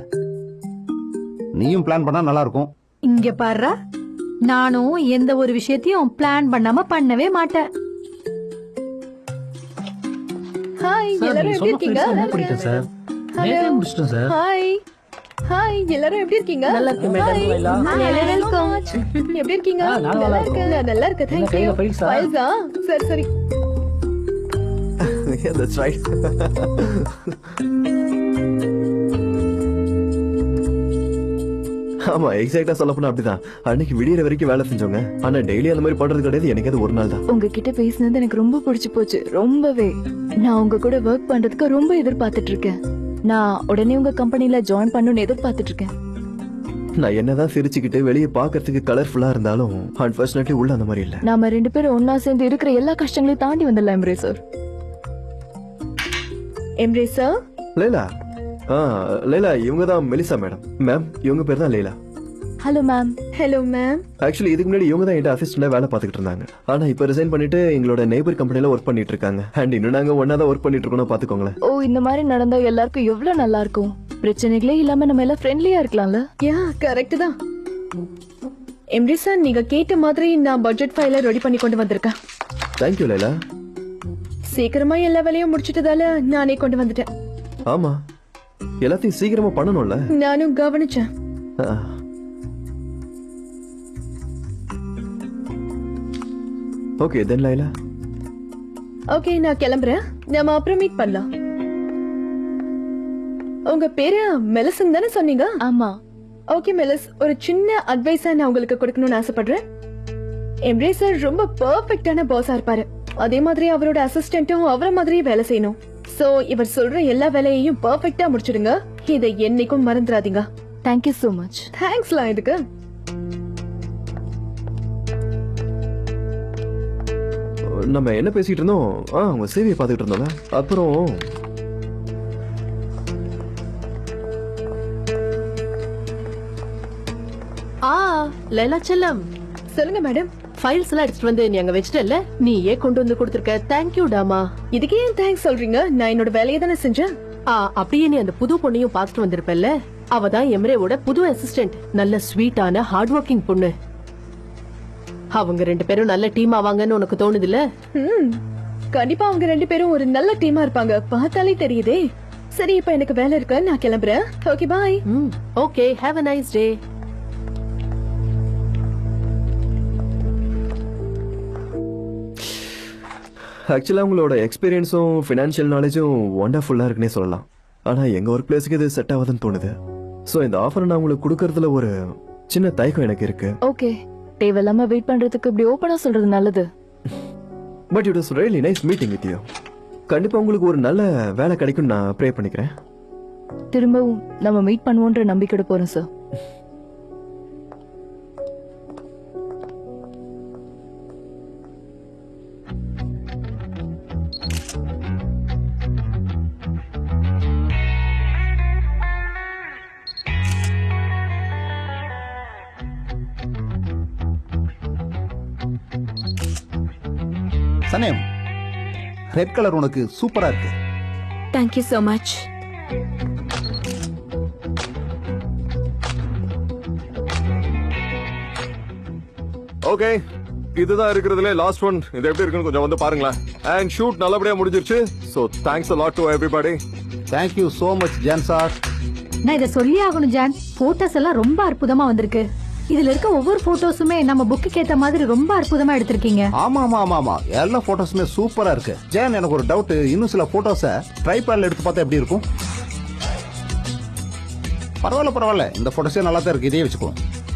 நீயும் பிளான் பண்ணா நல்லா இருக்கும். இங்க பாருடா, நானும் எந்த ஒரு விஷயத்தையும் பிளான் பண்ணாம பண்ணவே மாட்டேன். ஹாய், எல்லாரும் எப்படி இருக்கீங்க? பிடிக்கும் சார். நேரே முடிச்சிட்டோம் சார். ஹாய் ஹாய், எல்லாரும் எப்படி இருக்கீங்க? நல்லா இருக்கேன் மேடம். வெல்கம். எப்படி இருக்கீங்க? நல்லா இருக்கேன். நல்லா இருக்கேன். Thank you. ஃபைல்ஸா? சரி சரி. Yeah, that's right. ஆமா, எக்ஸாக்ட்டா சொல்ல போனா அப்படிதான். அன்னைக்கு விடியற வரைக்கும் வேலை செஞ்சோங்க. ஆனா டெய்லி அந்த மாதிரி பண்றது கிடையாது. எனக்கு அது ஒரு நாள் தான். உங்ககிட்ட பேசினது எனக்கு ரொம்ப பிடிச்சு போச்சு. ரொம்பவே. நான் உங்க கூட ஒர்க் பண்றதுக்கு ரொம்ப எதிர்பார்த்துட்டு இருக்கேன். நான் உடனே உங்க கம்பெனில ஜாயின் பண்ணணும்னு எதிர்பார்த்துட்டு இருக்கேன். நான் என்னதான் சிரிச்சுக்கிட்டு வெளியே பாக்குறதுக்கு கலர்ஃபுல்லா இருந்தாலும் அன்பார்ச்சுனேட்லி உள்ள அந்த மாதிரி இல்ல. நாம 2 பேரும் ஒன்னா சேர்ந்து இருக்கிற எல்லா கஷ்டங்களையும் தாண்டி வந்துடலாம் எம்ப்ரேசர். எம்ப்ரேசர்? லைலா. லைலா, இவங்க தான் மெலிசா மேடம். மேம், இவங்க பேர் தான் Laila. Hello ma'am. Hello ma'am. Actually இதுக்கு முன்னாடி இவங்க தான் என்கிட்ட அசிஸ்டண்டா வேலை பார்த்துக்கிட்டு இருந்தாங்க. ஆனா இப்ப ரிசைன் பண்ணிட்டு எங்களோட நெய்பர் கம்பெனில ஒர்க் பண்ணிட்டு இருக்காங்க. அண்ட் இன்னும் நாங்க ஒன்னா தான் ஒர்க் பண்ணிட்டு இருக்கோம். பாத்துக்கோங்களேன். ஓ, இந்த மாதிரி நடந்தா எல்லாருக்கும் எவ்வளவு நல்லா இருக்கும். பிரச்சனைகளே இல்லாம நம்ம எல்லாம் ஃப்ரெண்ட்லியா இருக்கலாம்ல. யா, கரெக்ட் தான். எம்ப்ரேசர், நீங்க கேட்ட மாதிரி நான் பட்ஜெட் ஃபைலை ரெடி பண்ணி கொண்டு வந்திருக்கேன். தேங்க்யூ லைலா. சீக்கிரமா எல்லா வேலையும் முடிச்சிட்டதால நானே கொண்டு வந்துட்டேன். ஆமா, எல்லாத்தையும் சீக்கிரமா பண்ணணும்ல. நானும் கவனிச்சேன். Okay then Laila. ஓகே, நான் கிளம்புறேன். நாம அப்புறம் மீட் பண்ணலாம். உங்க பேரு மெலசன் தானே சொன்னீங்க? ஆமா. ஓகே மெலஸ், ஒரு சின்ன அட்வைஸா நான் உங்களுக்கு கொடுக்கணும்னு ஆசைப்படுறேன். எம்ப்ரேசர் ரொம்ப பெர்ஃபெக்ட்டான பாஸா இருப்பாரு. அதே மாதிரி அவரோட அசிஸ்டன்ட்டும் அவரை மாதிரியே வேலை செய்யணும். சோ இவர் சொல்ற எல்லா வேலையையும் பெர்ஃபெக்ட்டா முடிச்சிடுங்க. இதை என்னைக்கும் மறந்துடாதீங்க. Thank you so much. தேங்க்ஸ்லாம் இதுக்கு. நம்ம என்ன பேசிட்டு இருந்தோம்? உங்க சேவையை பார்த்துட்டு இருந்தோம்ல. அப்புறம் லைலா செல்லம், சொல்லுங்க மேடம். ஃபைல்ஸ் எல்லாம் எடுத்துட்டு வந்து நீ அங்க வச்சிட்டல, நீ ஏன் கொண்டு வந்து கொடுத்திருக்க. தேங்க்யூ டாமா. இதுக்கு ஏன் தேங்க்ஸ் சொல்றீங்க? நான் என்னோட வேலையை தானே செஞ்சேன். அப்படியே நீ அந்த புது பொண்ணையும் பாத்துட்டு வந்திருப்பல்ல. அவ தான் எம்ரேவோட புது அசிஸ்டன்ட். நல்ல ஸ்வீட்டான ஹார்ட் ஒர்க்கிங் பொண்ணு. அவங்க 2 பேரும் நல்ல டீம் ஆவாங்கன்னு உனக்கு தோணுது இல்ல? கண்டிப்பா அவங்க 2 பேரும் ஒரு நல்ல டீமா இருப்பாங்க. பார்த்தாலே தெரியுதே. சரி, இப்ப எனக்கு வேலை இருக்கு, நான் கிளம்புறேன். Okay bye. Okay, have a nice day. ஆக்சுவலா உங்களோட எக்ஸ்பீரியன்ஸும் ஃபினான்ஷியல் நாலேஜும் வண்டர்ஃபுல்லா இருக்குன்னே சொல்லலாம். ஆனா எங்க ஒர்க் பிளேஸ்க்கு இது செட் ஆகுதுன்னு தோணுது. சோ இந்த ஆஃபர் நான் உங்களுக்கு கொடுக்கறதுல ஒரு சின்ன தயக்கம் எனக்கு இருக்கு. ஓகே, தேவையில்லாம வெயிட் பண்றதுக்கு இப்படி ஓபனா சொல்றது நல்லது. But it is really nice meeting with you. கண்டிப்பா உங்களுக்கு ஒரு நல்ல வேலை கிடைக்கும் நான் ப்ரே பண்ணிக்கிறேன். திரும்பவும் நம்ம மீட் பண்ணுவோன்ற நம்பிக்கையோட போறேன் சார். சனேம், ரெட் கலர் உனக்கு சூப்பரா இருக்கு. Thank you so much. Okay, இதுதான் இருக்கிறதுல லாஸ்ட் ஒன். இது எப்படி இருக்குன்னு கொஞ்சம் வந்து பாருங்களேன். அண்ட் ஷூட் நல்லபடியா முடிஞ்சிருச்சு. So thanks a lot to everybody. Thank you so much John sir. நான் இதை சொல்லி ஆகணும் ஜான். போட்டோஸ் எல்லாம் ரொம்ப அற்புதமா வந்திருக்கு. இதுல இருக்க ஒவ்வொரு போட்டோஸுமே நம்ம புக்குக்கு ஏத்த மாதிரி ரொம்ப அற்புதமா எடுத்திருக்கீங்க. ஆமா ஆமா ஆமா ஆமா, எல்லா போட்டோஸுமே சூப்பரா இருக்கு. ஜான், எனக்கு ஒரு டவுட். இன்னும் சில போட்டோஸ ட்ரைபேட்ல எடுத்து பார்த்தா எப்படி இருக்கும்? பரவாயில்ல பரவாயில்ல, இந்த போட்டோஸே நல்லா தான் இருக்கு. இதே வச்சுக்கோம்.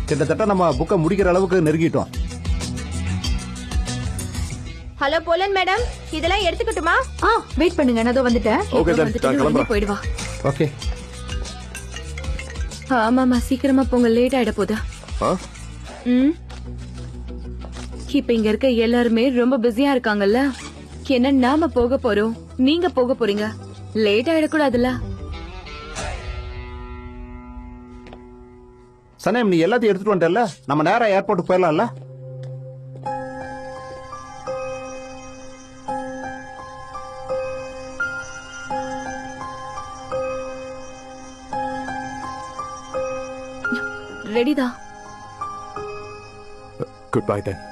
கிட்டத்தட்ட நம்ம புக்கை முடிக்கிற அளவுக்கு நெருங்கிட்டோம். ஹலோ போலன் மேடம், இதெல்லாம் எடுத்துக்கட்டுமா? வெயிட் பண்ணுங்க, நான் அதோ வந்துட்டேன். ஓகே தென் நான் கிளம்புறேன். போயிடுவா. ஓகே. ஆமாமா, சீக்கிரமா போங்க, லேட் ஆயிட போதா. இப்ப இங்க இருக்க எல்லாருமே ரொம்ப பிஸியா இருக்காங்கல்ல. என்ன நாம போக போறோம், நீங்க போக போறீங்க. லேட் ஆயிடக்கூடாதுல்ல. சனேம், நீ எல்லாத்தையும் எடுத்துட்டு வந்துட்டல, நம்ம நேரா ஏர்போர்ட் போயிடலாம்ல? ரெடிதான். Good bye then.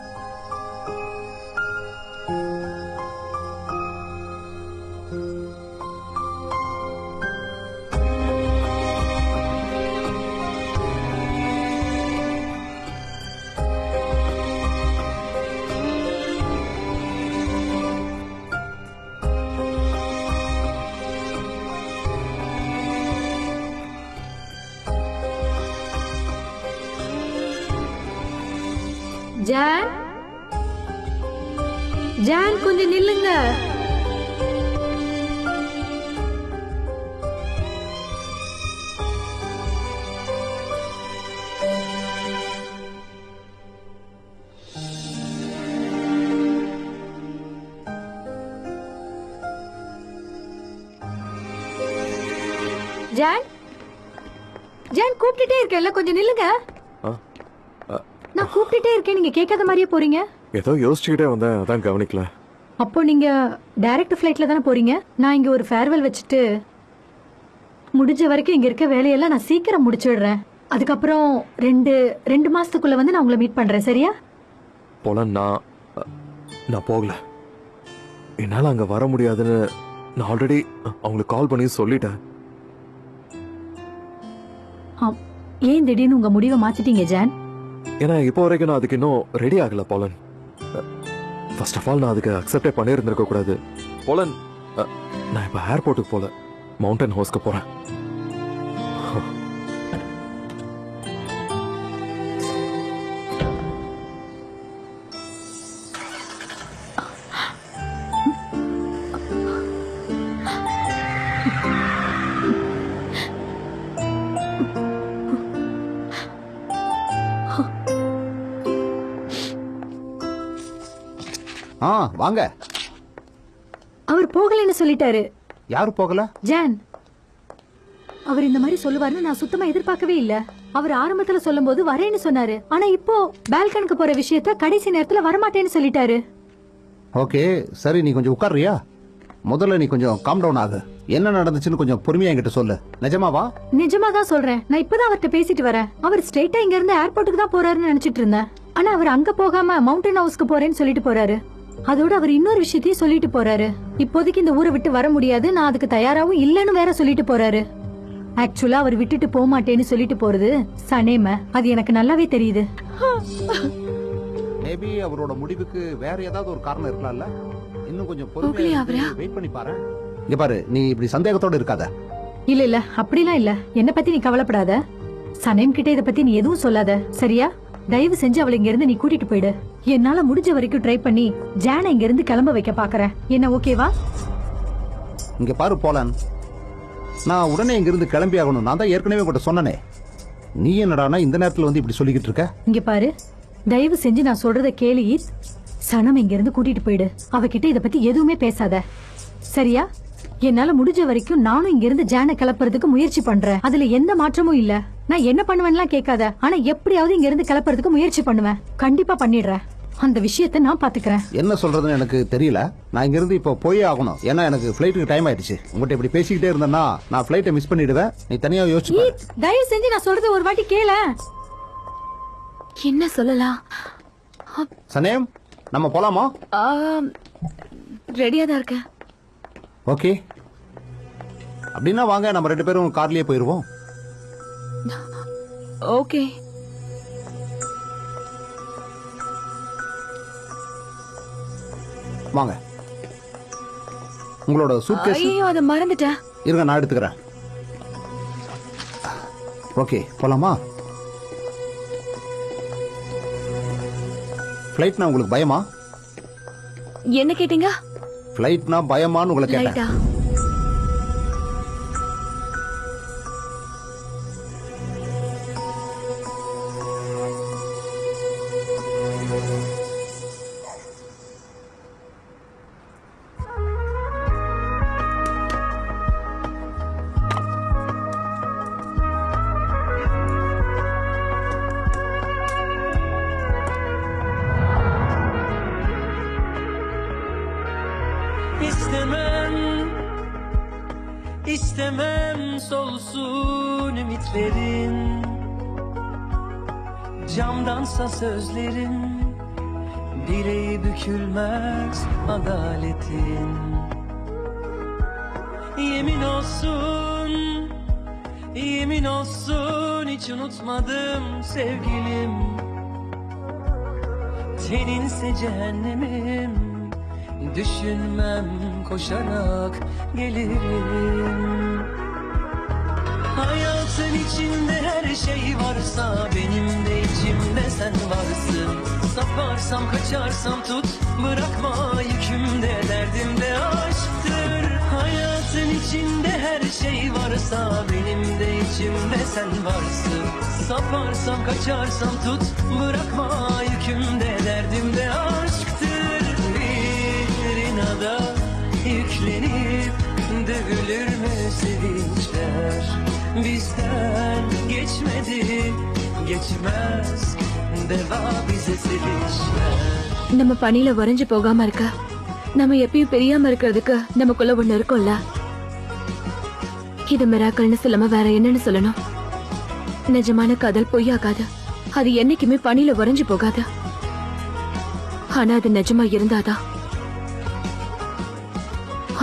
John, John கொஞ்சம் நில்லுங்க. ஜான், ஜான் கூப்பிட்டுட்டே இருக்கேன்ல, கொஞ்சம் நில்லுங்க. நான் கூப்பிட்டுட்டே இருக்கேன், நீங்க கேட்காத மாதிரியே போறீங்க. ஏதோ யோசிச்சுக்கிட்டே வந்தேன், அதான் கவனிக்கல. அப்போ நீங்க டைரக்ட் ஃபிளைட்ல தானே போறீங்க? நான் இங்க ஒரு ஃபேர்வெல் வச்சுட்டு முடிஞ்ச வரைக்கும் இங்க இருக்க வேலையெல்லாம் நான் சீக்கிரம் முடிச்சிடுறேன். அதுக்கப்புறம் ரெண்டு மாசத்துக்குள்ள வந்து நான் உங்களை மீட் பண்றேன், சரியா? போல நான் போகல. என்னால அங்க வர முடியாதுன்னு நான் ஆல்ரெடி அவங்களுக்கு கால் பண்ணி சொல்லிட்டேன். ஏன் திடீர்னு உங்க முடிவை மாத்திட்டீங்க ஜான்? ஏன்னா இப்போ வரைக்கும் நான் அதுக்கு இன்னும் ரெடி ஆகல போலன். ஃபர்ஸ்ட் ஆஃப் ஆல் நான் அதுக்கு அக்செப்டே பண்ணியிருந்திருக்க கூடாது. போலன், நான் இப்போ ஏர்போர்ட்டுக்கு போல, மவுண்டன் ஹவுஸ்க்கு போறேன். வாங்க. அவர் போகலன்னு சொல்லிட்டாரு. யாரு போகல? ஜான். அவர் இந்த மாதிரி சொல்லுவாருன்னு நான் சுத்தமா எதிர்பார்க்கவே இல்ல. அவர் ஆரம்பத்துல சொல்லும்போது வரேன்னு சொன்னாரு. ஆனா இப்போ பால்கனுக்கு போற விஷயத்த கடைசி நேரத்துல வரமாட்டேன்னு சொல்லிட்டாரு. ஓகே சரி, நீ கொஞ்சம் உட்கார்றியா? முதல்ல நீ கொஞ்சம் காம் டவுன் ஆகு. என்ன நடந்துச்சுன்னு கொஞ்சம் பொறுமையா என்கிட்ட சொல்லு. நிஜமாவா? நிஜமா தான் சொல்றேன். நான் இப்பதான் அவர்கிட்ட பேசிட்டு வரேன். அவர் ஸ்ட்ரெயிட்டா இங்க இருந்து ஏர்போர்ட்டுக்கு தான் போறாருன்னு நினைச்சிட்டு இருந்தேன். ஆனா அவர் அங்க போகாம மவுண்டன் ஹவுஸ்க்கு போறேன்னு சொல்லிட்டு போறாரு. அதோட அவர் இன்னொரு விஷயத்தையும் சொல்லிட்டு போறாரு. இப்போதைக்கு இந்த ஊரை விட்டு வர முடியாது, நான் அதுக்கு தயாராவும் இல்லன்னு வேற சொல்லிட்டு போறாரு. ஆக்சுவலா அவர் விட்டுட்டு போக மாட்டேன்னு சொல்லிட்டு போறது சனேம. அது எனக்கு நல்லாவே தெரியுது. மேபி அவரோட முடிவுக்கு வேற ஏதாவது ஒரு காரணம் இருக்கலாம்ல. இன்னும் கொஞ்சம் பொறுமையா வெயிட் பண்ணி பாரு. இங்க பாரு, நீ இப்படி சந்தேகத்தோட இருக்காத. இல்ல அப்படிலாம் இல்ல. என்ன பத்தி நீ கவலைப்படாத. சனேம் கிட்ட இத பத்தி நீ எதுவும் சொல்லாத, சரியா? தயவு செஞ்சு அவளை இங்க இருந்து நீ கூட்டிட்டு போயிடு. என்னால முடிஞ்ச வரைக்கும் ட்ரை பண்ணி ஜானை இங்க இருந்து கிளம்ப வைக்க பாக்குறேன். என்ன ஓகேவா? இங்க பாரு போலன், நான் உடனே இங்க இருந்து கிளம்பி ஆகணும். நான் தான் ஏற்கனவே உங்கள்கிட்ட சொன்னனே. நீ என்னடானா இந்த நேரத்துல வந்து இப்படி சொல்லிக்கிட்டு இருக்க? இங்க பாரு, தயவு செஞ்சு நான் சொல்றத கேளு. சனம் இங்க இருந்து கூட்டிட்டு போயிடு. அவகிட்ட இத பத்தி எதுவுமே பேசாத, சரியா? என்னால முடிஞ்ச வரைக்கும் நானும் இங்க இருந்து ஜானை கிளப்புறதுக்கு முயற்சி பண்றேன். அதுல எந்த மாற்றமும் இல்ல. நான் என்ன பண்ணுவேன்லாம் கேட்காத. ஆனா எப்படியாவது இங்க இருந்து கிளப்புறதுக்கு முயற்சி பண்ணுவேன். கண்டிப்பா பண்ணிடுறேன். அந்த விஷயத்தை நான் பாத்துக்கிறேன். என்ன சொல்றதுன்னு எனக்கு தெரியல. நான் இங்க இருந்து இப்போ போயே ஆகணும். ஏன்னா எனக்கு ஃபிளைட்டுக்கு டைம் ஆயிடுச்சு. உங்ககிட்ட இப்படி பேசிக்கிட்டே இருந்தேன்னா நான் ஃபிளைட்டை மிஸ் பண்ணிடுவேன். நீ தனியா யோசிச்சு பாரு. தயவு செஞ்சு நான் சொல்றது ஒரு வாட்டி கேள. என்ன சொல்லலாம்? சனேம், நம்ம போலாமா? ரெடியா தான் இருக்கேன். ஓகே, அப்படின்னா வாங்க, நம்ம 2 பேரும் கார்லயே போயிருவோம். ஓகே. வாங்க. உங்களோட சூட்கேஸ். ஐயோ, அத மறந்துட்டேன். இருங்க, நான் எடுத்துக்கிறேன். ஓகே, போலாமா? ஃப்ளைட்னா உங்களுக்கு பயமா? என்ன கேட்டீங்க? ஃப்ளைட்னா பயமான்னு உங்களை கேட்டேன். İstemem solsun ümitlerin. Camdansa sözlerin, bileği bükülmez adaletin. Yemin olsun, yemin olsun hiç unutmadım sevgilim. Teninse cehennemim, düşünmem koşarak gelirim. Hayatın içinde her şey varsa benim de içimde sen varsın. Saparsam kaçarsam tut, bırakma yükümde derdimde aşktır. Hayatın içinde her şey varsa benim de içimde sen varsın. Saparsam kaçarsam tut, bırakma yükümde derdimde aşktır. Bir inada yüklenip dövülür mü sevinçler? Bizden geçmedi, geçmez deva bize sevinçler. நம்ம பணியில வரைஞ்சு போகாம இருக்க, நம்ம எப்பயும் பெரியாம இருக்கிறதுக்கு நமக்குள்ள ஒண்ணு இருக்கும்ல. இது மிராக்கல்னு சொல்லாம வேற என்னன்னு சொல்லணும்? நிஜமான காதல் பொய்யாகாது, அது என்னைக்குமே பணியில வரைஞ்சு போகாது. ஆனா அது நிஜமா இருந்தாதான்.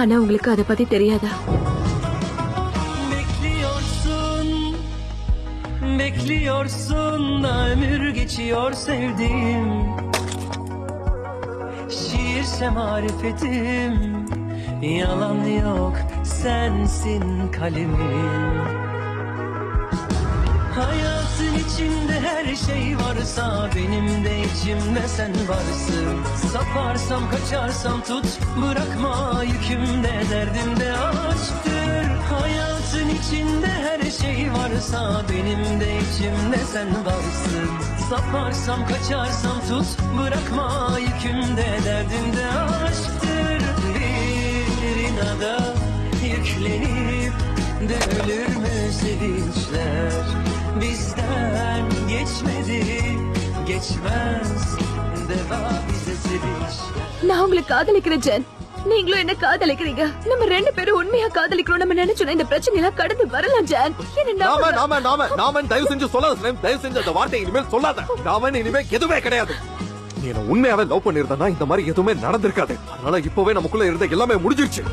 ஆனா உங்களுக்கு அதை பத்தி தெரியாதா? Bekliyorsun da ömür geçiyor sevdiğim. Şiirse marifetim, yalan yok sensin kalemim. Hayatın içinde her şey varsa benim de içimde sen varsın. Saparsam kaçarsam tut, bırakma yükümde derdimde aşktır. Hayatın içinde her şey varsa benim de içimde sen varsın. Saparsam kaçarsam tut, bırakma yükümde derdimde aşktır. Bir inada yüklenip dövülür mü sevinçler? Bizden geçmedi, geçmez deva bize sevinçler. நான் உங்களை காதலிக்கிறேன் gen, நீங்களும் என்ன காதலிக்கிறீங்க. நம்ம ரெண்டு பேரும் உண்மையா காதலிக்கிறோம். நம்ம நினைச்சோம் இந்த பிரச்சனை எல்லாம் கடந்து வரலாம் ஜென். நாமன் தயவு செஞ்சு சொல்லாத ஸ்னேம். தயவு செஞ்சு அந்த வார்த்தை இனிமேல் சொல்லாத. நாமன் இனிமே எதுவுமே கிடையாது. நீ என்ன உண்மையாவே லவ் பண்ணிருந்தா இந்த மாதிரி எதுவுமே நடந்திருக்காது. அதனால இப்பவே நமக்குள்ள இருந்த எல்லாமே முடிஞ்சிருச்சு.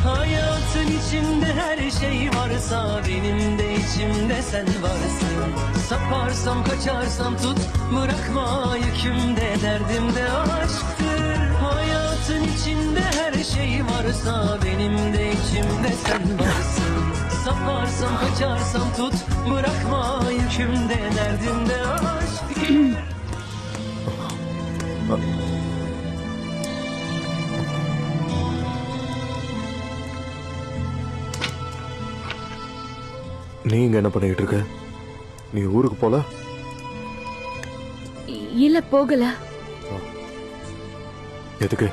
Hayatın içinde her şey varsa benim de içimde sen varsın. Saparsam kaçarsam tut, bırakma yükümde derdimde aşktır. Hayatın içinde her şey varsa benim de içimde sen varsın. Saparsam kaçarsam tut, bırakma yükümde derdimde aşktır. நீ இங்க என்ன பண்ணிட்டு இருக்க? நீ ஊருக்கு போல? இல்ல போகல. எதுக்கு?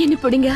என்ன பிடிங்க.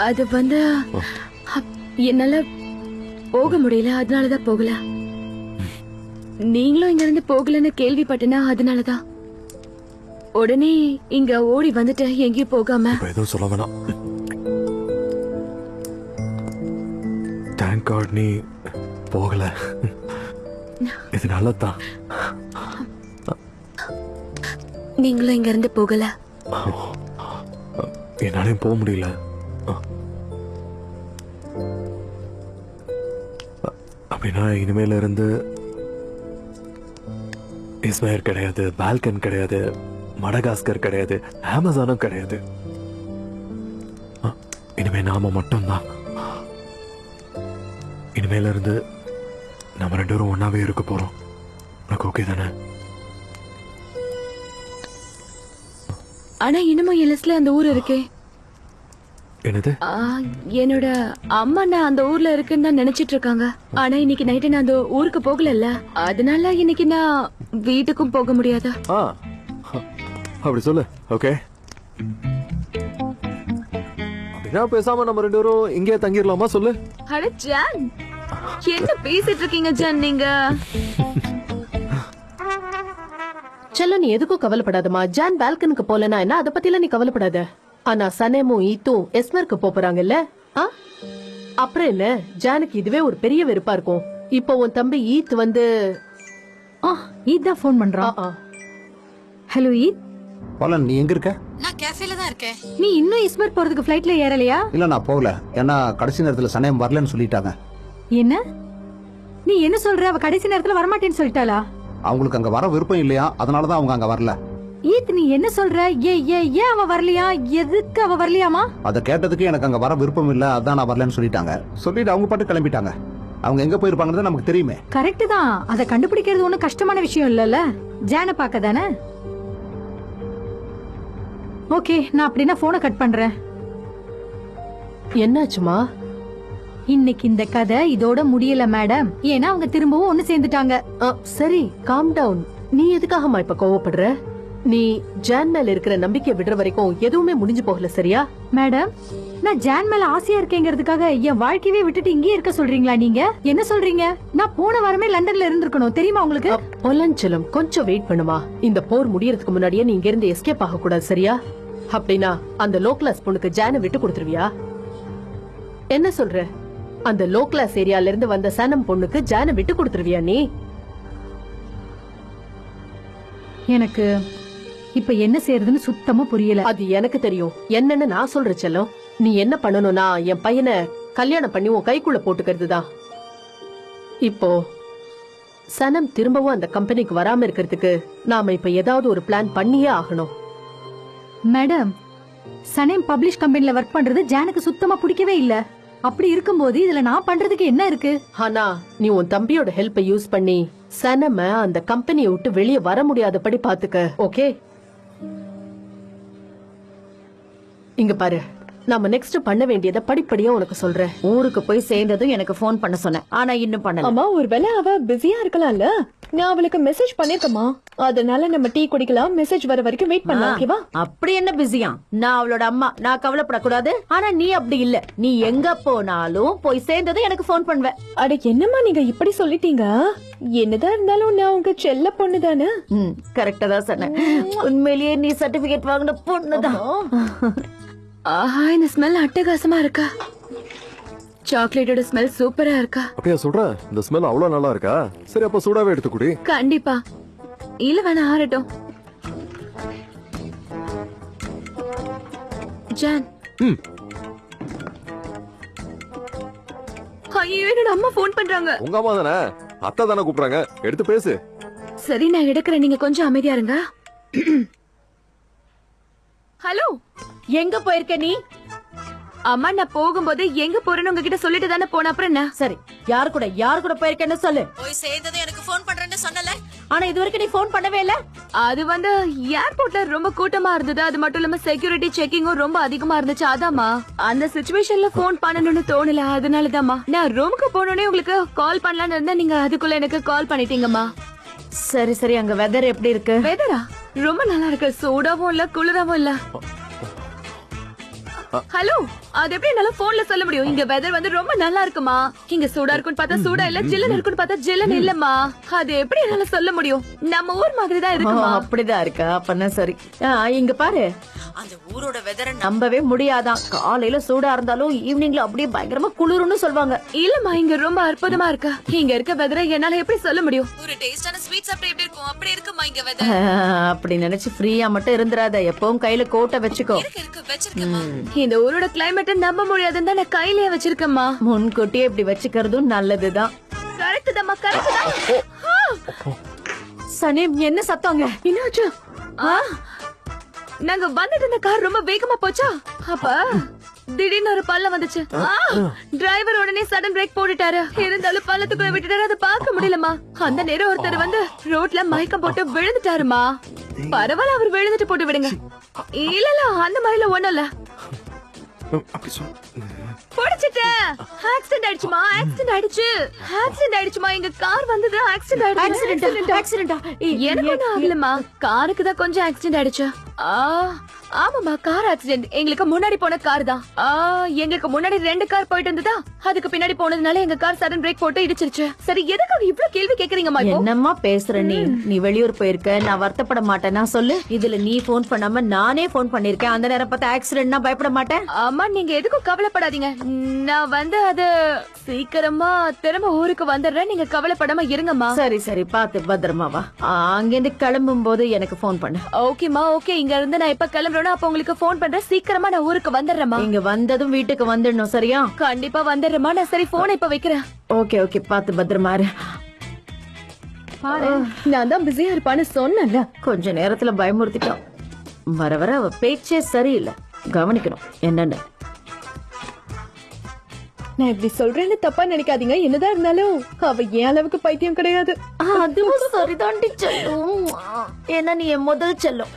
அது வந்து என்னால போக முடியல, அதனாலதான் போகல. நீங்களும் இங்க இருந்து போகலன்னு கேள்விப்பட்டனா அதனாலதான் உடனே இங்க ஓடி வந்துட்டு எங்கேயும் போகாம. எதுவும் சொல்ல வேணாம். தேங்க் காட் நீ போகல. இது நல்லதான். நீங்களும் இங்க இருந்து போகல. என்னாலையும் போக முடியல. அப்படின்னா இனிமேல இருந்து இஸ்மயர் கிடையாது, பால்கன் கிடையாது, மடகாஸ்கர் கிடையாது, அமேசானும் கிடையாது. இனிமே நாம மட்டும்தான். இனிமேல இருந்து நம்ம 2 பேரும் ஒன்னாவே இருக்க போறோம். உனக்கு ஓகே தானே? ஆனா இன்னமும் என் லிஸ்ட்ல அந்த ஊர் இருக்கே. என்னது? என்னோட அம்மா நான் அந்த ஊர்ல இருக்குன்னு தான் நினைச்சிட்டு இருக்காங்க. ஆனா இன்னைக்கு நைட்டு நான் அந்த ஊருக்கு போகல, அதனால இன்னைக்கு நான் வீட்டுக்கும் போக முடியாது. அப்படி சொல்லு. ஓகே, அப்படின்னா பேசாம நம்ம 2 பேரும் இங்கே தங்கிடலாமா? சொல்லு. அட ஜான், என்ன பேசிட்டு இருக்கீங்க ஜான் நீங்க? செல்ல, நீ எதுக்கும் கவலைப்படாதமா. ஜான் பால்கனுக்கு போலனா என்ன, அத பத்திலாம் நீ கவலைப்படாத. ஆனா சனேமும் ஈத்தும் எஸ்மருக்கு போறாங்கல்ல, அப்புறம் என்ன, ஜானுக்கு இதுவே ஒரு பெரிய வெறுப்பா இருக்கும். இப்போ உன் தம்பி ஈத் வந்து ஈத் தான் போன் பண்றான். ஹலோ ஈத். போலன், நீ எங்க இருக்க? நான் கேஃபேல தான் இருக்கேன். நீ இன்னும் இஸ்மர் போறதுக்கு ஃளைட்ல ஏறலையா? இல்ல, நான் போகல. ஏன்னா கடைசி நேரத்துல சனேம் வரலன்னு சொல்லிட்டாங்க. என்ன நீ என்ன சொல்ற? அவ கடைசி நேரத்துல வரமாட்டேன்னு சொல்லிட்டாளா? அவங்களுக்கு அங்க வர விருப்பம் இல்லையா, அதனாலதான் அவங்க அங்க வரல. ஈத், நீ என்ன சொல்ற? ஏன் அவ வரலையா? எதுக்கு அவ வரலையாமா? அத கேட்டதுக்கு எனக்கு அங்க வர விருப்பம் இல்ல, அதான் நான் வரலன்னு சொல்லிட்டாங்க. சொல்லிட்டு அவங்க பாட்டு கிளம்பிட்டாங்க. அவங்க எங்க போயிருப்பாங்கன்னு நமக்கு தெரியுமே. கரெக்ட் தான். அத கண்டுபிடிக்கிறது ஒண்ணும் கஷ்டமான விஷயம் இல்லல்ல. ஜான பாக்க தானே. ஓகே, நான் அப்படின்னா போனை கட் பண்றேன். என்னாச்சுமா? இன்னைக்கு இந்த கதை இதோட முடியல மேடம். ஏன்னா அவங்க திரும்பவும் ஒண்ணு சேர்ந்துட்டாங்க. சரி, காம் டவுன். நீ எதுக்காகமா இப்ப கோவப்படுற? நீ ஜான் மேல இருக்கிற நம்பிக்கை விடுற வரைக்கும் எதுவுமே முடிஞ்சு போகல, சரியா? மேடம், நான் ஜான் மேல ஆசையா இருக்கேங்கிறதுக்காக என் வாழ்க்கையவே விட்டுட்டு இங்கே இருக்க சொல்றீங்களா நீங்க? என்ன சொல்றீங்க? நான் போன வாரமே லண்டன்ல இருந்திருக்கணும், தெரியுமா உங்களுக்கு? பொலஞ்சலம், கொஞ்சம் வெயிட் பண்ணுமா. இந்த போர் முடியறதுக்கு முன்னாடியே நீ இங்க இருந்து எஸ்கேப் ஆக கூடாது, சரியா? அப்படின்னா அந்த லோ கிளாஸ் பொண்ணுக்கு ஜான விட்டு கொடுத்துருவியா? என்ன சொல்ற? அந்த லோ கிளாஸ் ஏரியால இருந்து வந்த சனம் பொண்ணுக்கு ஜான விட்டு கொடுத்துருவியா நீ? எனக்கு இப்ப என்ன செய்யறதுன்னு சுத்தமா புரியல. அது எனக்கு தெரியும். என்னன்னு நான் சொல்றேன் செல்லம். நீ என்ன பண்ணணும்னா, என் பையனை கல்யாணம் பண்ணி உன் கைக்குள்ள போட்டுக்கிறது தான். இப்போ சனம் திரும்பவும் அந்த கம்பெனிக்கு வராம இருக்கிறதுக்கு நாம இப்ப ஏதாவது ஒரு பிளான் பண்ணியே ஆகணும். மேடம், சனேம் பப்ளிஷ் கம்பெனில ஒர்க் பண்றது ஜானுக்கு சுத்தமா பிடிக்கவே இல்ல. அப்படி இருக்கும்போது இதுல நான் பண்றதுக்கு என்ன இருக்கு? ஆனா நீ உன் தம்பியோட ஹெல்ப்பை யூஸ் பண்ணி சனம அந்த கம்பெனியை விட்டு வெளியே வர முடியாதபடி பாத்துக்க, ஓகே? இங்க பாரு, நாம நெக்ஸ்ட் பண்ண வேண்டியதை படிப்படியா உனக்கு சொல்றேன். ஊருக்கு போய் சேர்ந்ததும் எனக்கு போன் பண்ண சொன்னேன், ஆனா இன்னும் பண்ணல. அம்மா, ஒருவேளை அவ பிஸியா இருக்கலாம்ல. நான் அவளுக்கு மெசேஜ் பண்ணிருக்கமா, அதனால நம்ம டீ குடிக்கலாம், மெசேஜ் வர வரைக்கும் வெயிட் பண்ணலாம், ஓகேவா? அப்படி என்ன பிஸியா? நான் அவளோட அம்மா, நான் கவலைப்படக்கூடாது. ஆனா நீ அப்படி இல்ல, நீ எங்க போனாலும் போய் சேர்ந்ததும் எனக்கு போன் பண்ணுவ. அட என்னம்மா நீங்க இப்படி சொல்லிட்டீங்க? என்னதான் இருந்தாலும் நான் உங்க செல்ல பொண்ணு தானே. கரெக்டா தான் சொன்னேன். உண்மையிலேயே நீ சர்டிபிகேட் வாங்கின பொண்ணுதான். ஆஹா, இந்த ஸ்மெல் அட்டகாசமா இருக்கா. சாக்லேட்டோட ஸ்மெல் சூப்பரா இருக்கா. அப்படியா சொல்ற? இந்த ஸ்மெல் அவ்வளவு நல்லா இருக்கா? சரி, அப்ப சூடாவே எடுத்து குடி. கண்டிப்பா. இல்ல வேணா, ஆறட்டும். ஜான். ஐயோ, என்னோட அம்மா போன் பண்றாங்க. உங்க அம்மா தானே? அத்தை தானே கூப்பிடுறாங்க, எடுத்து பேசு. சரி, நான் எடுக்கிறேன், நீங்க கொஞ்சம் அமைதியா இருங்க. ஹலோ, எங்க போயிருக்க நீ? அம்மா, நான் போகும்போது எங்க போறேன்னு உங்ககிட்ட சொல்லிட்டு தானே போன. அப்புறம் என்ன? சரி, யார் கூட போயிருக்கேன்னு சொல்லு. போய் சேர்ந்ததும் எனக்கு போன் பண்றேன்னு சொன்னல, ஆனா இது வரைக்கும் நீ போன் பண்ணவே இல்ல. அது வந்து ஏர்போர்ட்ல ரொம்ப கூட்டமா இருந்தது. அது மட்டும் இல்லாம செக்யூரிட்டி செக்கிங்கும் ரொம்ப அதிகமா இருந்துச்சு. அதாம்மா, அந்த சிச்சுவேஷன்ல போன் பண்ணணும்னு தோணல, அதனாலதாம்மா நான் ரூமுக்கு போனோடனே உங்களுக்கு கால் பண்ணலாம்னு இருந்தா நீங்க அதுக்குள்ள எனக்கு கால் பண்ணிட்டீங்கம்மா. சரி சரி, அங்க வெதர் எப்படி இருக்கு? வெதரா ரொம்ப நல்லா இருக்கு. சூடாவும் இல்ல, குளிராவும் இல்ல. ஹலோ, அது எப்படி என்னால போன்ல சொல்ல முடியும்? இங்க வெதர் வந்து ரொம்ப நல்லா இருக்குமா. இங்க சூடா இருக்குன்னு பார்த்தா சூடா இல்ல, ஜில்லுன்னு இருக்குன்னு பார்த்தா ஜில்லுன்னு இல்லம்மா. அது எப்படி என்னால சொல்ல முடியும்? நம்ம ஊர் மாதிரி தான் இருக்குமா. அப்படிதான் இருக்கா? அப்பனா சரி. இங்க பாரு, அந்த ஊரோட வெதரை நம்பவே முடியாதான். காலையில சூடா இருந்தாலும் ஈவினிங்ல அப்படியே பயங்கரமா குளிருன்னு சொல்வாங்க. இல்லம்மா, இங்க ரொம்ப அற்புதமா இருக்கா. இங்க இருக்க வெதரை என்னால எப்படி சொல்ல முடியும்? ஒரு டேஸ்டான ஸ்வீட்ஸ் அப்படி எப்படி இருக்கும், அப்படி இருக்குமா இங்க வெதர். அப்படி நினைச்சு ஃப்ரீயா மட்டும் இருந்துராத, எப்பவும் கையில கோட்டை வச்சுக்கோ. வச்சிருக்கேம்மா. இந்த ஊரோட கிளைமேட் நம்ப முடியாதுன்னு தான் நான் கையிலேயே வச்சிருக்கேம்மா. முன்கூட்டியே இப்படி வச்சுக்கிறதும் நல்லதுதான். சரி, கரெக்ட் சனீம் என்ன சத்தங்க? என்னாச்சு? நாங்க வந்துட்டு இருந்த கார் ரொம்ப வேகமா போச்சா, அப்ப திடீர்னு ஒரு பள்ளம் வந்துச்சு. டிரைவர் உடனே சடன் பிரேக் போட்டுட்டாரு. இருந்தாலும் பள்ளத்துக்குள்ள விட்டுட்டாரு, அதை பார்க்க முடியலமா. அந்த நேரம் ஒருத்தர் வந்து ரோட்ல மயக்கம் போட்டு விழுந்துட்டாருமா. பரவாயில்ல, அவர் விழுந்துட்டு போட்டு விடுங்க. இல்ல அந்த மாதிரில ஒண்ணும் இல்ல. புடிச்சிட்டேன். ஆக்சிடென்ட் ஆயிடுச்சுமா, ஆக்சிடென்ட் ஆயிடுச்சுமா. எங்க கார் வந்தது ஆக்சிடென்ட் ஆக்சிடென்டா? எனக்கு ஒண்ணும் ஆகலமா, காருக்கு தான் கொஞ்சம் ஆக்சிடென்ட் ஆயிடுச்சு. ஆமாமா, கார் ஆக்சிடென்ட். எங்களுக்கு முன்னாடி போன கார் தான். எங்களுக்கு முன்னாடி 2 கார் போயிட்டு இருந்ததா, அதுக்கு பின்னாடி போனதுனால எங்க கார் சடன் பிரேக் போட்டு இடிச்சிருச்சு. சரி, எதுக்காக இவ்ளோ கேள்வி கேக்குறீங்கம்மா? என்னம்மா பேசுற நீ? நீ வெளியூர் போயிருக்க, நான் வருத்தப்பட மாட்டேன்னா சொல்லு. இதுல நீ போன் பண்ணாம நானே போன் பண்ணிருக்கேன். அந்த நேரம் பார்த்து ஆக்சிடென்ட்னா பயப்பட மாட்டேன். அம்மா, நீங்க எதுக்கும் கவலைப்படாதீங்க. நான் வந்து அது சீக்கிரமா திரும்ப ஊருக்கு வந்துடுறேன். நீங்க கவலைப்படாம இருங்கம்மா. சரி சரி, பாத்து பத்திரமா வா. அங்கிருந்து கிளம்பும் போது எனக்கு போன் பண்ணு. ஓகேமா, ஓகே. இங்க இருந்து நான் எப்ப கிளம்புறேனோ அப்ப உங்களுக்கு போன் பண்றேன். சீக்கிரமா நான் ஊருக்கு வந்துடுறேம்மா. இங்க வந்ததும் வீட்டுக்கு வந்துடணும், சரியா? கண்டிப்பா வந்துடுறேம்மா. நான் சரி போனை இப்ப வைக்கிறேன். ஓகே ஓகே, பாத்து பத்திரமா இரு. நான் தான் பிஸியா இருப்பான்னு சொன்னேன்ல. கொஞ்ச நேரத்துல பயமுறுத்திட்டோம். வர வர அவ பேச்சே சரியில்லை. கவனிக்கணும் என்னன்னு. நான் இப்படி சொல்றேன்னு தப்பா நினைக்காதீங்க. என்னதான் இருந்தாலும் அவ என் அளவுக்கு பைத்தியம் கிடையாது. அதுவும் சரிதாண்டி செல்லும். ஏன்னா நீ என் முதல் செல்லும்.